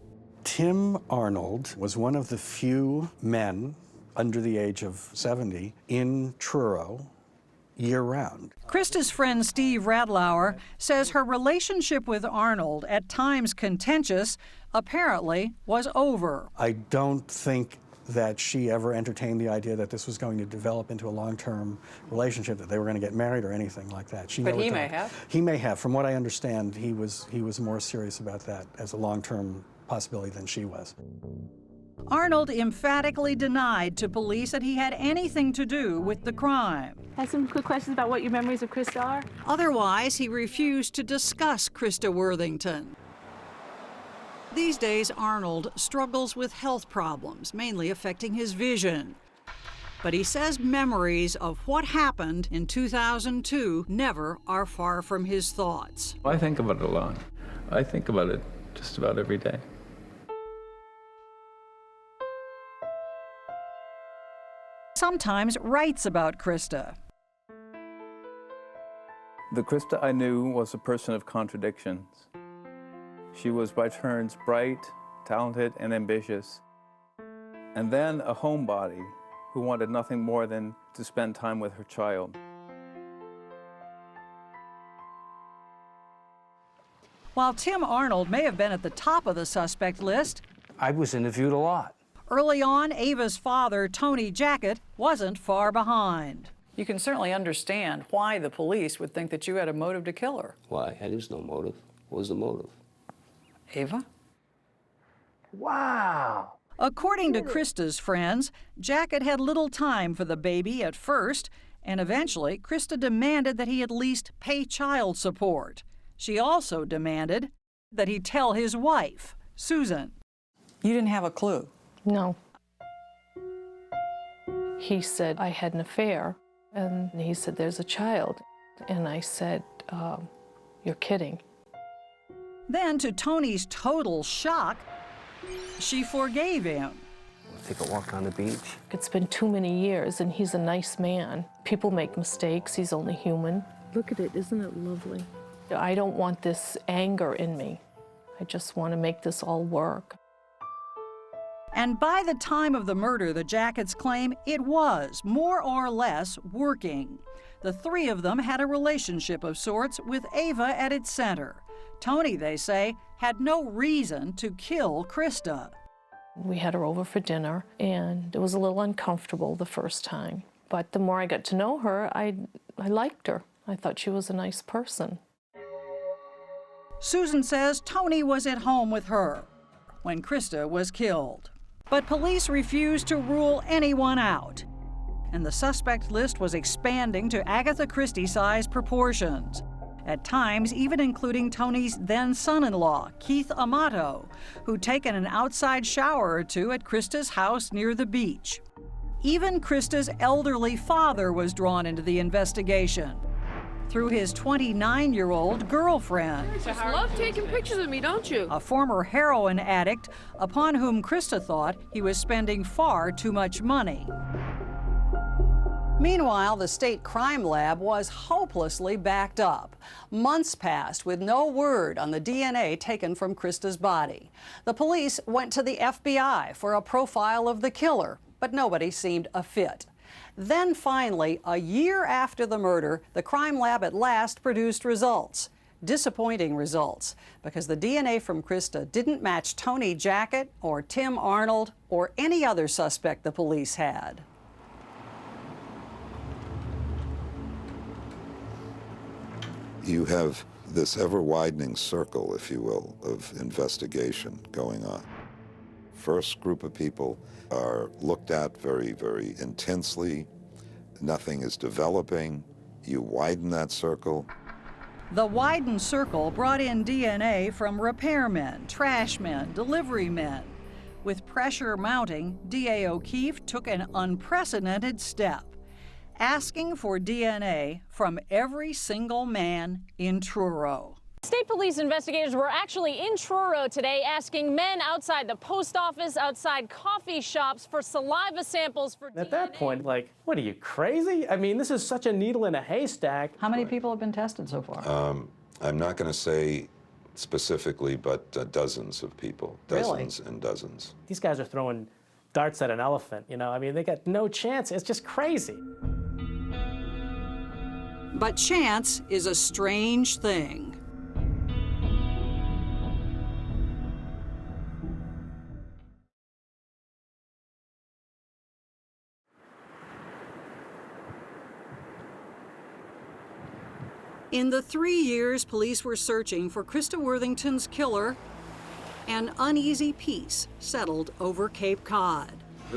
Tim Arnold was one of the few men under the age of 70 in Truro year-round.
Krista's friend Steve Radlauer says her relationship with Arnold, at times contentious, apparently was over.
I don't think that she ever entertained the idea that this was going to develop into a long-term relationship, that they were going to get married or anything like that.
But he may have.
He may have. From what I understand, he was more serious about that as a long-term possibility than she was.
Arnold emphatically denied to police that he had anything to do with the crime.
I have some quick questions about what your memories of Krista are.
Otherwise, he refused to discuss Krista Worthington. These days, Arnold struggles with health problems, mainly affecting his vision. But he says memories of what happened in 2002 never are far from his thoughts.
I think about it a lot. I think about it just about every day.
Sometimes writes about Krista.
The Krista I knew was a person of contradictions. She was by turns bright, talented, and ambitious, and then a homebody who wanted nothing more than to spend time with her child.
While Tim Arnold may have been at the top of the suspect list,
I was interviewed a lot.
early on, Ava's father, Tony Jackett, wasn't far behind.
You can certainly understand why the police would think that you had a motive to kill her.
Why? There was no motive. What was the motive?
Ava?
Wow.
According to Krista's friends, Jackett had little time for the baby at first, and eventually Krista demanded that he at least pay child support. She also demanded that he tell his wife, Susan.
You didn't have a clue?
No. He said I had an affair, and he said, there's a child. And I said, you're kidding.
Then, to Tony's total shock, she forgave him.
Take a walk on the beach.
It's been too many years, and he's a nice man. People make mistakes. He's only human. Look at it. Isn't it lovely? I don't want this anger in me. I just want to make this all work.
And by the time of the murder, the Jacketts claim it was, more or less, working. The three of them had a relationship of sorts with Ava at its center. Tony, they say, had no reason to kill Krista.
We had her over for dinner, and it was a little uncomfortable the first time. But the more I got to know her, I liked her. I thought she was a nice person.
Susan says Tony was at home with her when Krista was killed. But police refused to rule anyone out, and the suspect list was expanding to Agatha Christie-sized proportions, at times even including Tony's then son-in-law, Keith Amato, who'd taken an outside shower or two at Krista's house near the beach. Even Krista's elderly father was drawn into the investigation. through his 29-year-old girlfriend,
You just love taking pictures of me, don't you?
a former heroin addict upon whom Krista thought he was spending far too much money. Meanwhile, the state crime lab was hopelessly backed up. Months passed with no word on the DNA taken from Krista's body. The police went to the FBI for a profile of the killer, but nobody seemed a fit. Then finally, a year after the murder, the crime lab at last produced results. Disappointing results, because the DNA from Krista didn't match Tony Jackett or Tim Arnold or any other suspect the police had.
You have this ever-widening circle, if you will, of investigation going on. First group of people are looked at very, very intensely. Nothing is developing. You widen that circle.
The widened circle brought in DNA from repairmen, trashmen, delivery men. With pressure mounting, D.A. O'Keefe took an unprecedented step, asking for DNA from every single man in Truro.
State police investigators were actually in Truro today asking men outside the post office, outside coffee shops for saliva samples for DNA.
At that point, like, what are you, crazy? I mean, this is such a needle in a haystack.
How many people have been tested so far?
I'm not going to say specifically, but dozens of people. Dozens and dozens.
These guys are throwing darts at an elephant, you know? I mean, they got no chance. It's just crazy.
But chance is a strange thing. In the 3 years police were searching for Krista Worthington's killer, an uneasy peace settled over Cape Cod.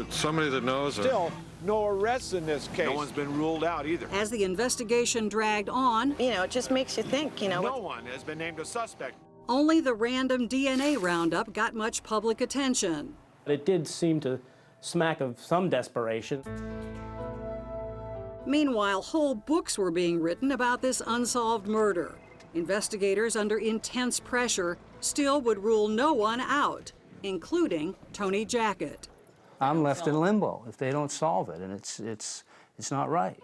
Somebody that knows her.
Still, no arrests in this case. No one's been ruled out either.
As the investigation dragged on,
it just makes you think,
No one has been named a suspect.
only the random DNA roundup got much public attention.
It did seem to smack of some desperation.
Meanwhile, whole books were being written about this unsolved murder. Investigators, under intense pressure, still would rule no one out, including Tony Jackett.
I'm left in limbo if they don't solve it, and it's not right.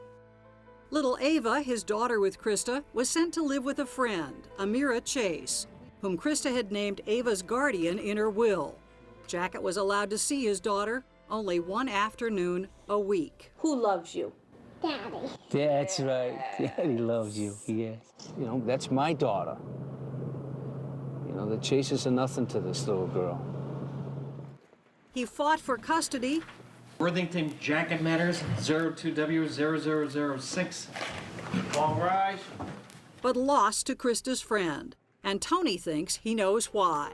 Little Ava, his daughter with Krista, was sent to live with a friend, Amira Chase, whom Krista had named Ava's guardian in her will. Jackett was allowed to see his daughter only one afternoon a week.
Who loves you?
Daddy. That's right. Daddy loves you, yes. You know, that's my daughter. You know, the chases are nothing to this little girl.
He fought for custody.
Worthington Jackett Matters, 02W0006. Long rise.
But lost to Krista's friend. And Tony thinks he knows why.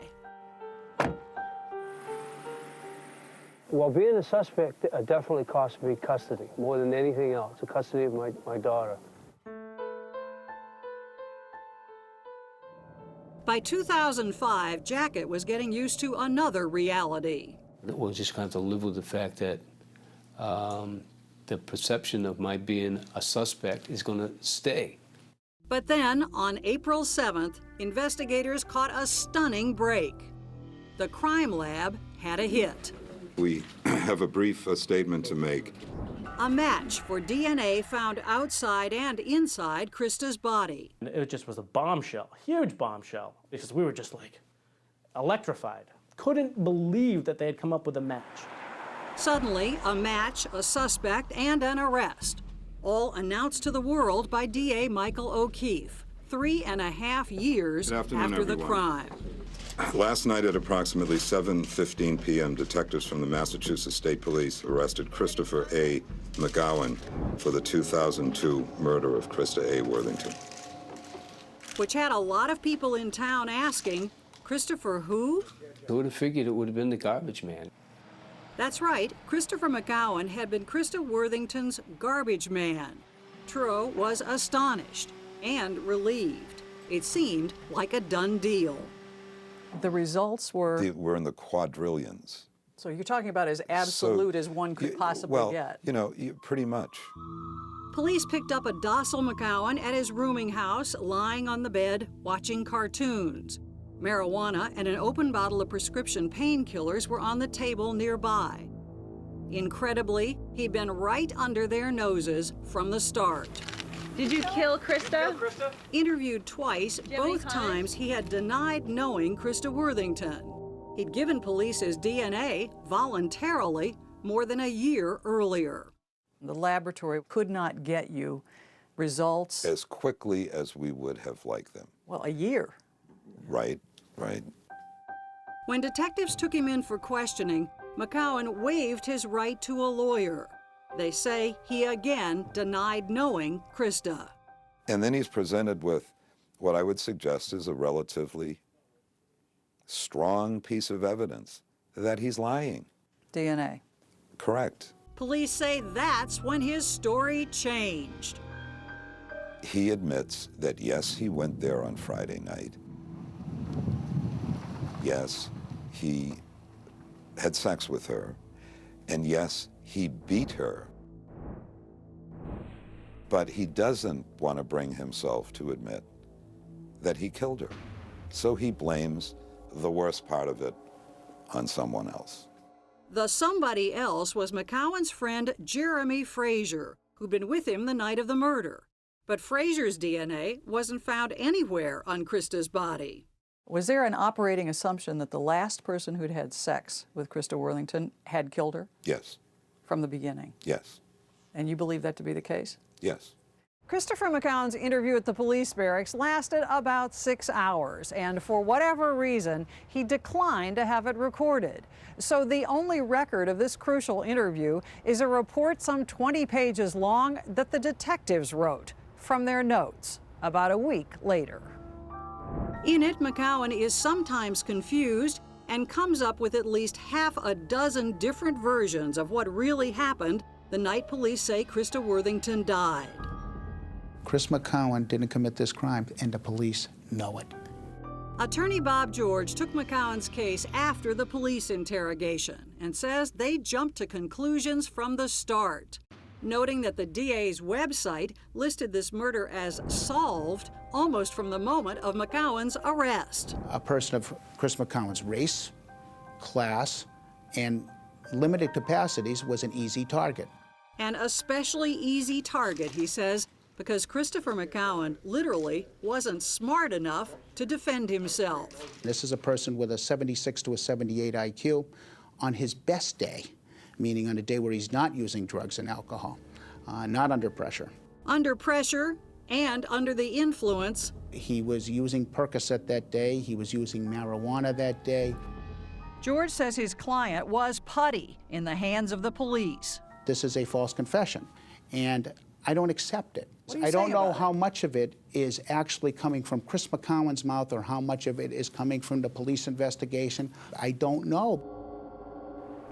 Well, being a suspect definitely cost me custody, more than anything else, the custody of my daughter.
By 2005, Jackett was getting used to another reality.
We'll just kind of have to live with the fact that the perception of my being a suspect is going to stay.
But then, on April 7th, investigators caught a stunning break. The crime lab had a hit.
We have a brief statement to make.
A match for DNA found outside and inside Krista's body.
It just was a bombshell, huge bombshell, because we were just like electrified. Couldn't believe that they had come up with a match.
Suddenly, a match, a suspect, and an arrest. All announced to the world by DA Michael O'Keefe, 3.5 years after the crime.
Last night at approximately 7:15 p.m., detectives from the Massachusetts State Police arrested Christopher A. McGowan for the 2002 murder of Krista A. Worthington.
Which had a lot of people in town asking, Christopher who?
I would have figured it would have been the garbage man.
That's right, Christopher McGowan had been Krista Worthington's garbage man. Truro was astonished and relieved. It seemed like a done deal. The results were...
We're in the quadrillions.
So you're talking about as absolute as one could possibly get.
You know, pretty much.
Police picked up a docile McCowan at his rooming house, lying on the bed, watching cartoons. Marijuana and an open bottle of prescription painkillers were on the table nearby. Incredibly, he'd been right under their noses from the start.
Did you kill Krista?
Interviewed twice, both times he had denied knowing Krista Worthington. He'd given police his DNA voluntarily more than a year earlier.
The laboratory could not get you results
as quickly as we would have liked them.
Well, a year.
Right, right.
When detectives took him in for questioning, McCowan waived his right to a lawyer. They say he again denied knowing Krista.
And then he's presented with what I would suggest is a relatively strong piece of evidence that he's lying.
DNA.
Correct.
Police say that's when his story changed.
He admits that yes, he went there on Friday night. Yes, he had sex with her. And yes, he beat her. But he doesn't want to bring himself to admit that he killed her. So he blames the worst part of it on someone else.
The somebody else was McCowan's friend Jeremy Frazier, who'd been with him the night of the murder. But Frazier's DNA wasn't found anywhere on Krista's body.
Was there an operating assumption that the last person who'd had sex with Krista Worthington had killed her?
Yes.
From the beginning?
Yes.
And you believe that to be the case?
Yes.
Christopher McCowan's interview at the police barracks lasted about 6 hours, and for whatever reason, he declined to have it recorded. So the only record of this crucial interview is a report some 20 pages long that the detectives wrote from their notes about a week later. In it, McCowan is sometimes confused and comes up with at least half a dozen different versions of what really happened the night police say Krista Worthington died.
Chris McCowan didn't commit this crime, and the police know it.
Attorney Bob George took McCowan's case after the police interrogation and says they jumped to conclusions from the start, noting that the DA's website listed this murder as solved almost from the moment of McCowan's arrest.
A person of Chris McCowan's race, class, and limited capacities was an easy target.
An especially easy target, he says, because Christopher McCowan literally wasn't smart enough to defend himself.
This is a person with a 76 to a 78 IQ on his best day, meaning on a day where he's not using drugs and alcohol, not under pressure.
Under pressure and under the influence.
He was using Percocet that day. He was using marijuana that day.
George says his client was putty in the hands of the police.
This is a false confession, and I don't accept it.
I don't know
how much of it is actually coming from Chris McCowan's mouth or how much of it is coming from the police investigation. I don't know.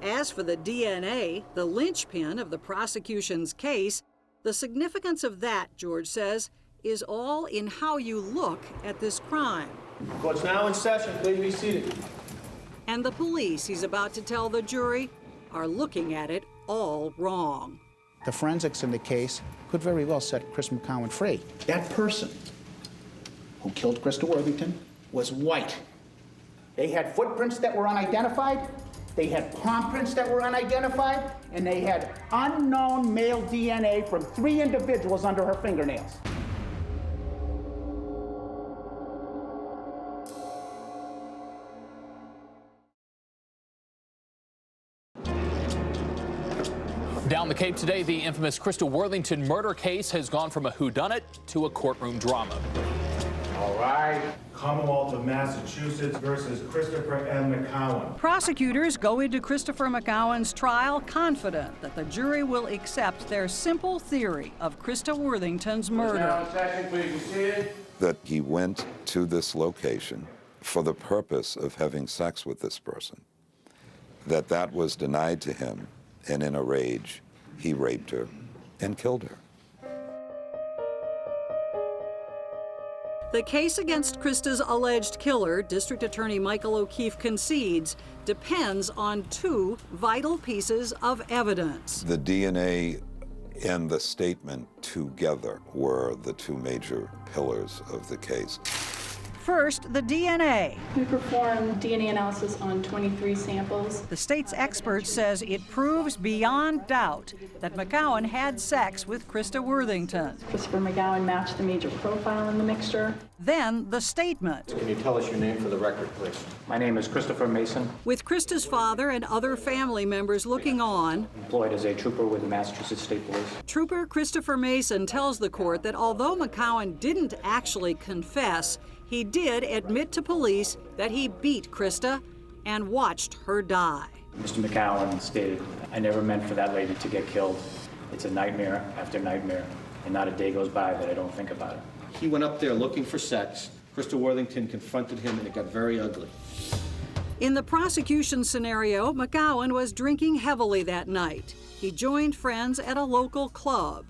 As for the DNA, the linchpin of the prosecution's case, the significance of that, George says, is all in how you look at this crime.
Court's now in session. Please be seated.
And the police, he's about to tell the jury, are looking at it all wrong.
The forensics in the case could very well set Chris McCowan free. That person who killed Krista Worthington was white. They had footprints that were unidentified, they had palm prints that were unidentified, and they had unknown male DNA from 3 individuals under her fingernails.
Down the Cape today, the infamous Krista Worthington murder case has gone from a whodunit to a courtroom drama.
All right, Commonwealth of Massachusetts versus Christopher M. McCowan.
Prosecutors go into Christopher McCowan's trial confident that the jury will accept their simple theory of Krista Worthington's murder.
Now in session, please be seated.
That he went to this location for the purpose of having sex with this person, that was denied to him, and in a rage, he raped her and killed her.
The case against Krista's alleged killer, District Attorney Michael O'Keefe concedes, depends on 2 vital pieces of evidence.
The DNA and the statement together were the two major pillars of the case.
First, the DNA.
We performed DNA analysis on 23 samples.
The state's expert says it proves beyond doubt that McGowan had sex with Krista Worthington.
Christopher McGowan matched the major profile in the mixture.
Then the statement.
Can you tell us your name for the record, please?
My name is Christopher Mason,
With Krista's father and other family members looking on,
employed as a trooper with the Massachusetts State Police.
Trooper Christopher Mason tells the court that although McGowan didn't actually confess, he did admit to police that he beat Krista and watched her die.
Mr. McGowan stated, "I never meant for that lady to get killed. It's a nightmare after nightmare, and not a day goes by that I don't think about it."
He went up there looking for sex. Krista Worthington confronted him, and it got very ugly.
In the prosecution scenario, McGowan was drinking heavily that night. He joined friends at a local club.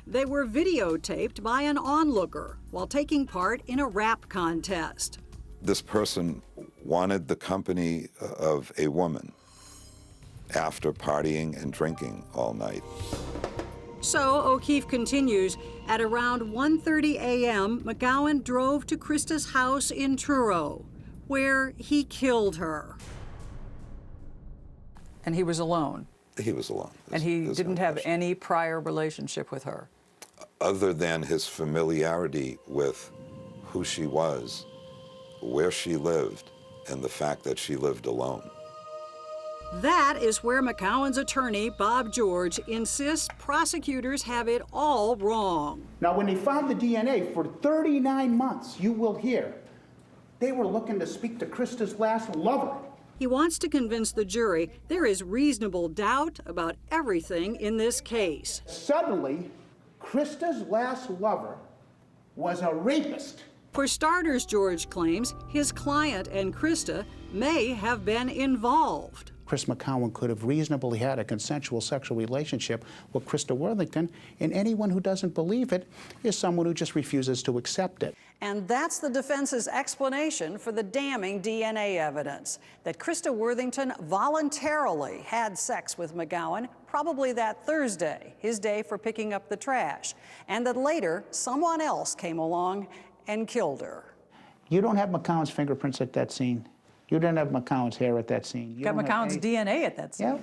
They were videotaped by an onlooker while taking part in a rap contest.
This person wanted the company of a woman after partying and drinking all night.
So, O'Keefe continues, at around 1:30 a.m., McGowan drove to Krista's house in Truro, where he killed her. And he was alone.
He was alone.
And he didn't have any prior relationship with her.
Other than his familiarity with who she was, where she lived, and the fact that she lived alone.
That is where McGowan's attorney, Bob George, insists prosecutors have it all wrong.
Now, when they found the DNA for 39 months, you will hear, they were looking to speak to Krista's last lover.
He wants to convince the jury there is reasonable doubt about everything in this case.
Suddenly, Krista's last lover was a rapist.
For starters, George claims his client and Krista may have been involved.
Chris McGowan could have reasonably had a consensual sexual relationship with Krista Worthington, and anyone who doesn't believe it is someone who just refuses to accept it.
And that's the defense's explanation for the damning DNA evidence, that Krista Worthington voluntarily had sex with McGowan, probably that Thursday, his day for picking up the trash, and that later someone else came along and killed her.
You don't have McGowan's fingerprints at that scene. You don't have McGowan's hair at that scene. You
Got
don't have
McGowan's DNA at that scene.
Yeah,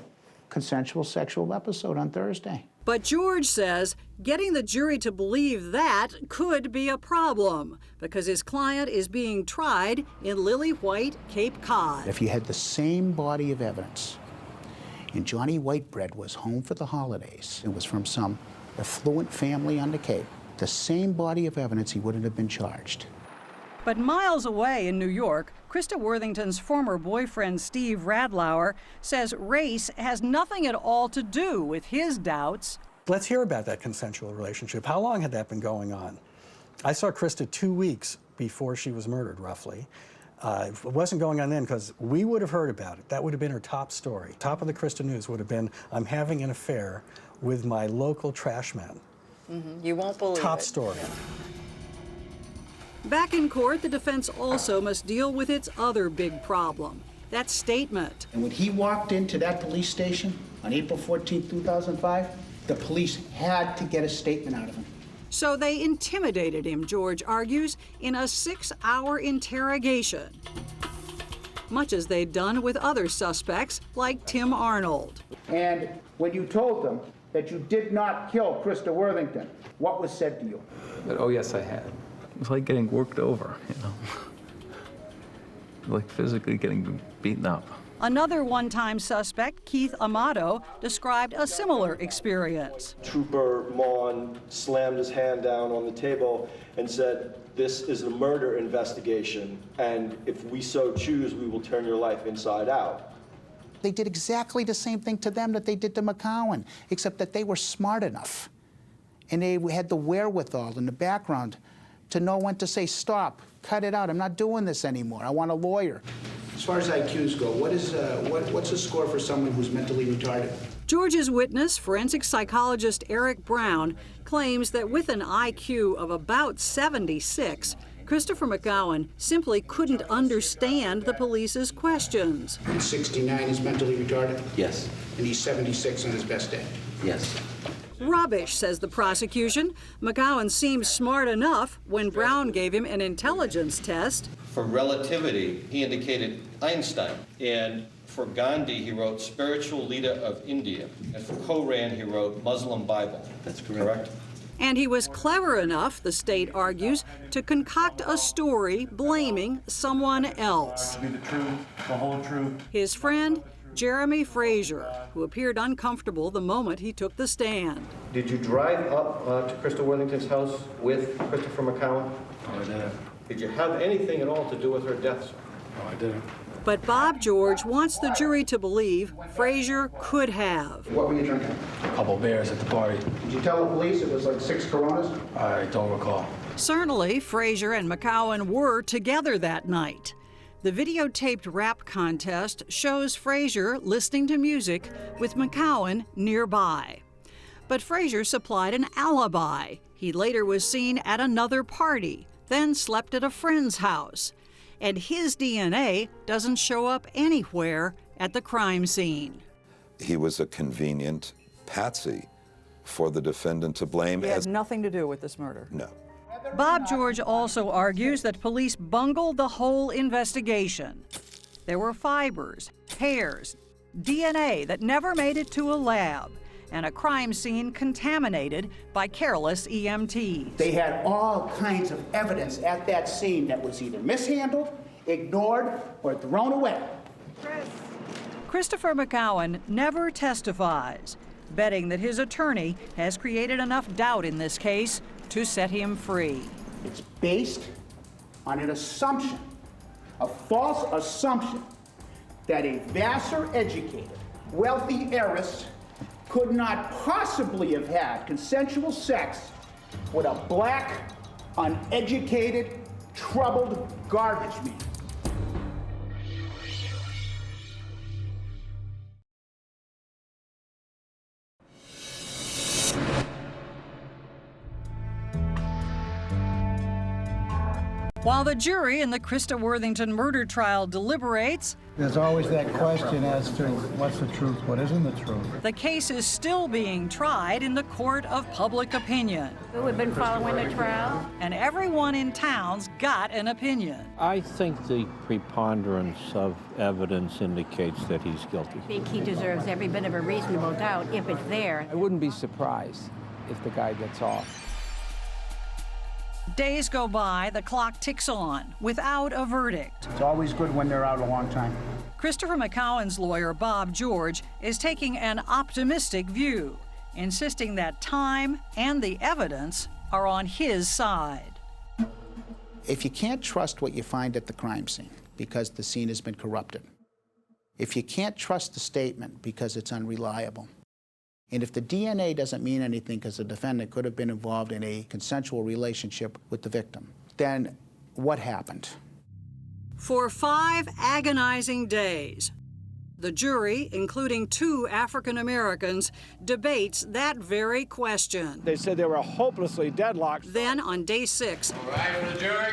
consensual sexual episode on Thursday.
But George says getting the jury to believe that could be a problem because his client is being tried in Lily White, Cape Cod.
If you had the same body of evidence, and Johnny Whitebread was home for the holidays, it was from some affluent family on the Cape, the same body of evidence, he wouldn't have been charged.
But miles away in New York, Krista Worthington's former boyfriend, Steve Radlauer, says race has nothing at all to do with his doubts.
Let's hear about that consensual relationship. How long had that been going on? I saw Krista 2 weeks before she was murdered, roughly. It wasn't going on then because we would have heard about it. That would have been her top story. Top of the Krista News would have been, I'm having an affair with my local trash man.
You won't believe
Top
it.
story.
Back in court, the defense also must deal with its other big problem, that statement.
And when he walked into that police station on April 14, 2005, the police had to get a statement out of him.
So they intimidated him, George argues, in a 6-hour interrogation, much as they'd done with other suspects like Tim Arnold.
And when you told them that you did not kill Krista Worthington, what was said to you?
But, oh, yes, I had. It was like getting worked over, you know, like physically getting beaten up.
Another one-time suspect, Keith Amato, described a similar experience.
Trooper Maughan slammed his hand down on the table and said, "This is a murder investigation, and if we so choose, we will turn your life inside out."
They did exactly the same thing to them that they did to McGowan, except that they were smart enough. And they had the wherewithal in the background to know when to say, stop, cut it out, I'm not doing this anymore, I want a lawyer. As far as IQs go, what's the score for someone who's mentally retarded?
George's witness, forensic psychologist Eric Brown, claims that with an IQ of about 76, Christopher McGowan simply couldn't understand the police's questions.
He's 69, he's mentally retarded?
Yes.
And he's 76 on his best day?
Yes.
Rubbish, says the prosecution. McGowan seemed smart enough when Brown gave him an intelligence test.
For relativity, he indicated Einstein. And for Gandhi, he wrote spiritual leader of India. And for Koran, he wrote Muslim Bible. That's correct?
And he was clever enough, the state argues, to concoct a story blaming someone else.
Be the truth, the whole truth.
His friend, Jeremy Frazier, who appeared uncomfortable the moment he took the stand.
Did you drive up to Krista Worthington's house with Christopher McCowan?
No, I didn't.
Did you have anything at all to do with her death, sir?
No, I didn't.
But Bob George wants the jury to believe Frazier could have.
What were you drinking?
A couple beers at the party.
Did you tell the police it was like 6 Coronas?
I don't recall.
Certainly, Frazier and McCowan were together that night. The videotaped rap contest shows Frazier listening to music with McCowan nearby. But Frazier supplied an alibi. He later was seen at another party, then slept at a friend's house. And his DNA doesn't show up anywhere at the crime scene.
He was a convenient patsy for the defendant to blame.
He had nothing to do with this murder.
No.
Bob George also argues that police bungled the whole investigation. There were fibers, hairs, DNA that never made it to a lab, and a crime scene contaminated by careless EMTs.
They had all kinds of evidence at that scene that was either mishandled, ignored, or thrown away.
Christopher McCowan never testifies, betting that his attorney has created enough doubt in this case to set him free.
It's based on an assumption, a false assumption, that a Vassar-educated, wealthy heiress could not possibly have had consensual sex with a black, uneducated, troubled garbage man.
While the jury in the Krista Worthington murder trial deliberates,
there's always that question as to what's the truth, what isn't the truth.
the case is still being tried in the court of public opinion.
We've been following the trial.
And everyone in town's got an opinion.
I think the preponderance of evidence indicates that he's guilty.
I think he deserves every bit of a reasonable doubt if it's there.
I wouldn't be surprised if the guy gets off.
Days go by, the clock ticks on, without a verdict.
It's always good when they're out a long time.
Christopher McCowan's lawyer, Bob George, is taking an optimistic view, insisting that time and the evidence are on his side.
If you can't trust what you find at the crime scene because the scene has been corrupted, if you can't trust the statement because it's unreliable, and if the DNA doesn't mean anything because the defendant could have been involved in a consensual relationship with the victim, then what happened?
For 5 agonizing days, the jury, including 2 African Americans, debates that very question.
They said they were hopelessly deadlocked.
Then on day 6,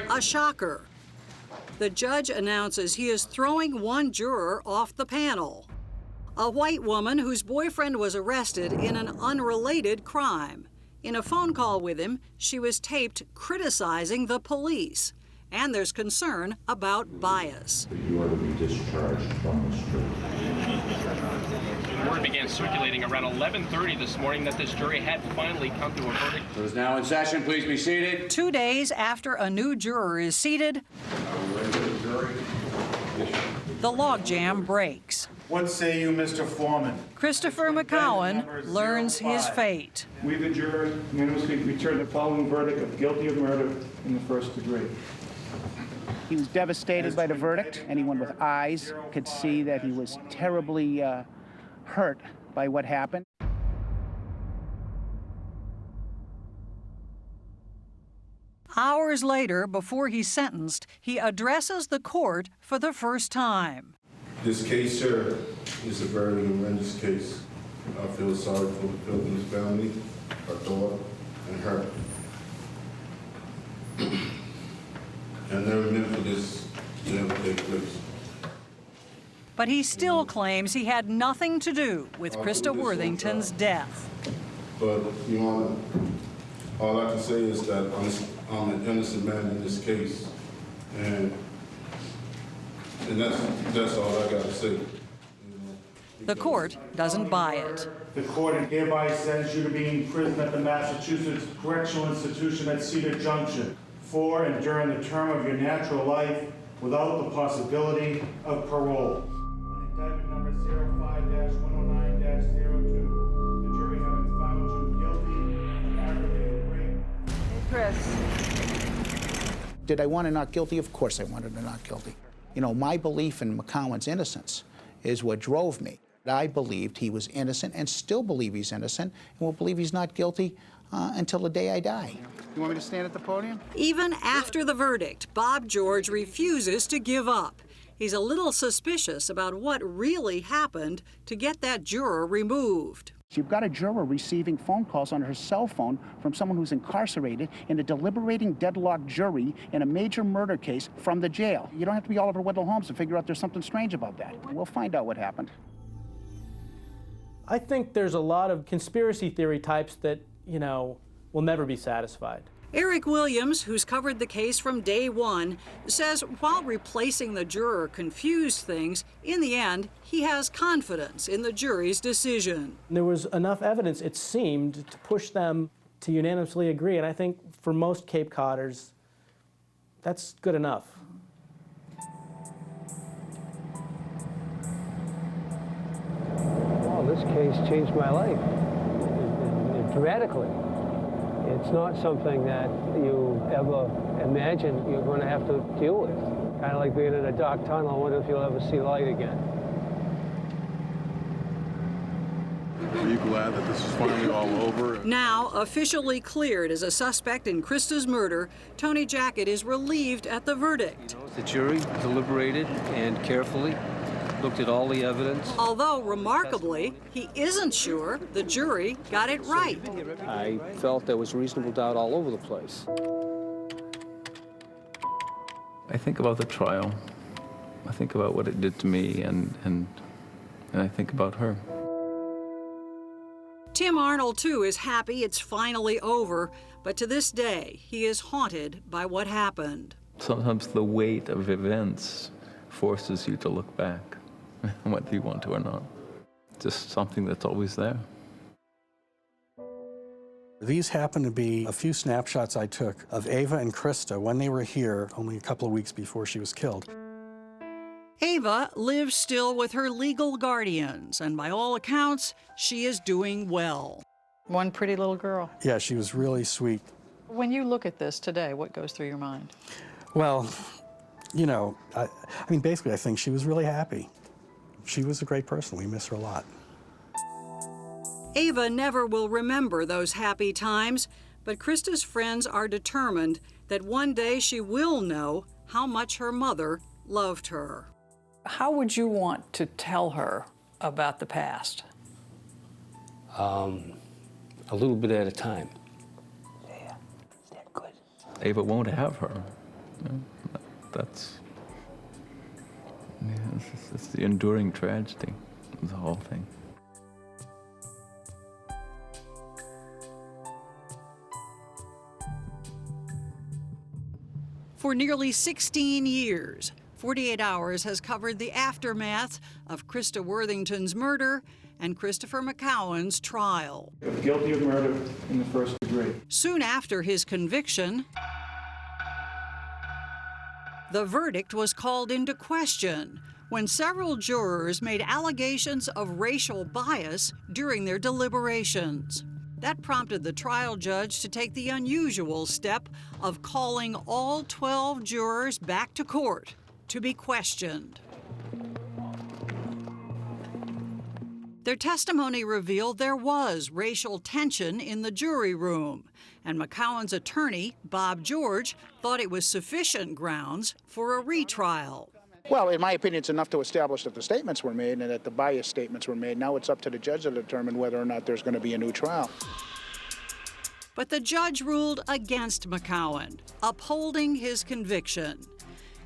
a shocker. The judge announces he is throwing one juror off the panel. A white woman whose boyfriend was arrested in an unrelated crime. In a phone call with him, she was taped criticizing the police. And there's concern about bias.
You are to be discharged from this jury.
Word began circulating around 11:30 this morning that this jury had finally come to a verdict.
It is now in session. Please be seated.
2 days after a new juror is seated, the logjam breaks.
What say you, Mr. Foreman?
Christopher McCowan learns his fate.
We, the jury, unanimously return the following verdict of guilty of murder in the first degree.
He was devastated by the verdict. Anyone with eyes could see that he was terribly hurt by what happened.
Hours later, before he's sentenced, he addresses the court for the first time.
This case, sir, is a very horrendous case. I feel sorry for the Pilgrim's family, her daughter, and her. And never meant for this to ever take place.
But he still claims he had nothing to do with Krista Worthington's death.
But, Your Honor, all I can say is that I'm an innocent man in this case, and that's all I got to say.
The court doesn't buy it.
The court hereby sends you to be in prison at the Massachusetts Correctional Institution at Cedar Junction for and during the term of your natural life without the possibility of parole. On indictment number 05-109-02, the jury having found you guilty of aggravated rape.
Chris.
Did I want to not guilty? Of course I wanted to not guilty. You know, my belief in McCowan's innocence is what drove me. I believed he was innocent and still believe he's innocent and will believe he's not guilty until the day I die. You want me to stand at the podium?
Even after the verdict, Bob George refuses to give up. He's a little suspicious about what really happened to get that juror removed.
You've got a juror receiving phone calls on her cell phone from someone who's incarcerated in a deliberating deadlocked jury in a major murder case from the jail. You don't have to be Oliver Wendell Holmes to figure out there's something strange about that. We'll find out what happened.
I think there's a lot of conspiracy theory types that, will never be satisfied.
Eric Williams, who's covered the case from day one, says while replacing the juror confused things, in the end, he has confidence in the jury's decision.
There was enough evidence, it seemed, to push them to unanimously agree, and I think for most Cape Codders, that's good enough.
Well, this case changed my life dramatically. It's not something that you ever imagine you're going to have to deal with. Kind of like being in a dark tunnel. I wonder if you'll ever see light again.
Are you glad that this is finally all over?
Now officially cleared as a suspect in Krista's murder, Tony Jackett is relieved at the verdict.
The jury deliberated and carefully looked at all the evidence.
Although, remarkably, he isn't sure the jury got it right.
I felt there was reasonable doubt all over the place.
I think about the trial. I think about what it did to me, and I think about her.
Tim Arnold, too, is happy it's finally over, but to this day, he is haunted by what happened.
Sometimes the weight of events forces you to look back, whether you want to or not. Just something that's always there.
These happen to be a few snapshots I took of Ava and Krista when they were here only a couple of weeks before she was killed.
Ava lives still with her legal guardians, and by all accounts, she is doing well.
One pretty little girl.
Yeah, she was really sweet.
When you look at this today, what goes through your mind?
Well, I mean, basically, I think she was really happy. She was a great person. We miss her a lot.
Ava never will remember those happy times, but Krista's friends are determined that one day she will know how much her mother loved her.
How would you want to tell her about the past?
A little bit at a time.
Yeah, they're good. Ava won't have her. That's it's the enduring tragedy of the whole thing.
For nearly 16 years, 48 Hours has covered the aftermath of Krista Worthington's murder and Christopher McCowan's trial.
Guilty of murder in the first degree.
Soon after his conviction, the verdict was called into question when several jurors made allegations of racial bias during their deliberations. That prompted the trial judge to take the unusual step of calling all 12 jurors back to court to be questioned. Their testimony revealed there was racial tension in the jury room, and McCowan's attorney, Bob George, thought it was sufficient grounds for a retrial.
Well, in my opinion, it's enough to establish that the statements were made and that the bias statements were made. Now it's up to the judge to determine whether or not there's going to be a new trial.
But the judge ruled against McCowan, upholding his conviction.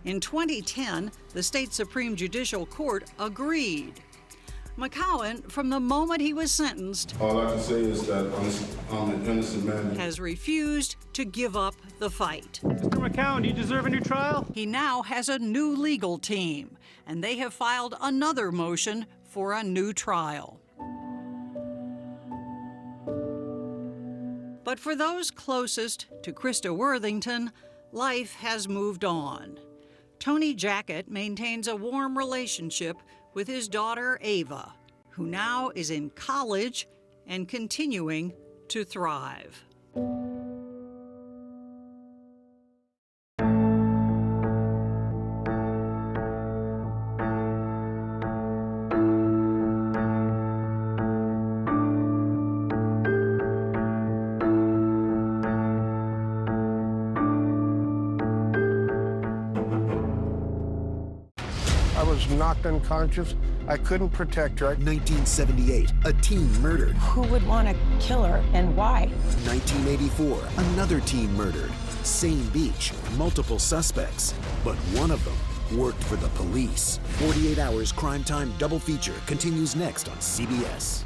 In 2010, the state Supreme Judicial Court agreed. McCowan, from the moment he was sentenced,
All I can say is that I'm an innocent man.
has refused to give up the fight.
Mr. McCowan, do you deserve a new trial?
He now has a new legal team, and they have filed another motion for a new trial. But for those closest to Krista Worthington, life has moved on. Tony Jackett maintains a warm relationship with his daughter, Ava, who now is in college and continuing to thrive.
I was knocked unconscious. I couldn't protect her.
1978, a teen murdered.
Who would want to kill her and why?
1984, another teen murdered. Same beach, multiple suspects, but one of them worked for the police. 48 Hours Crime Time double feature continues next on CBS.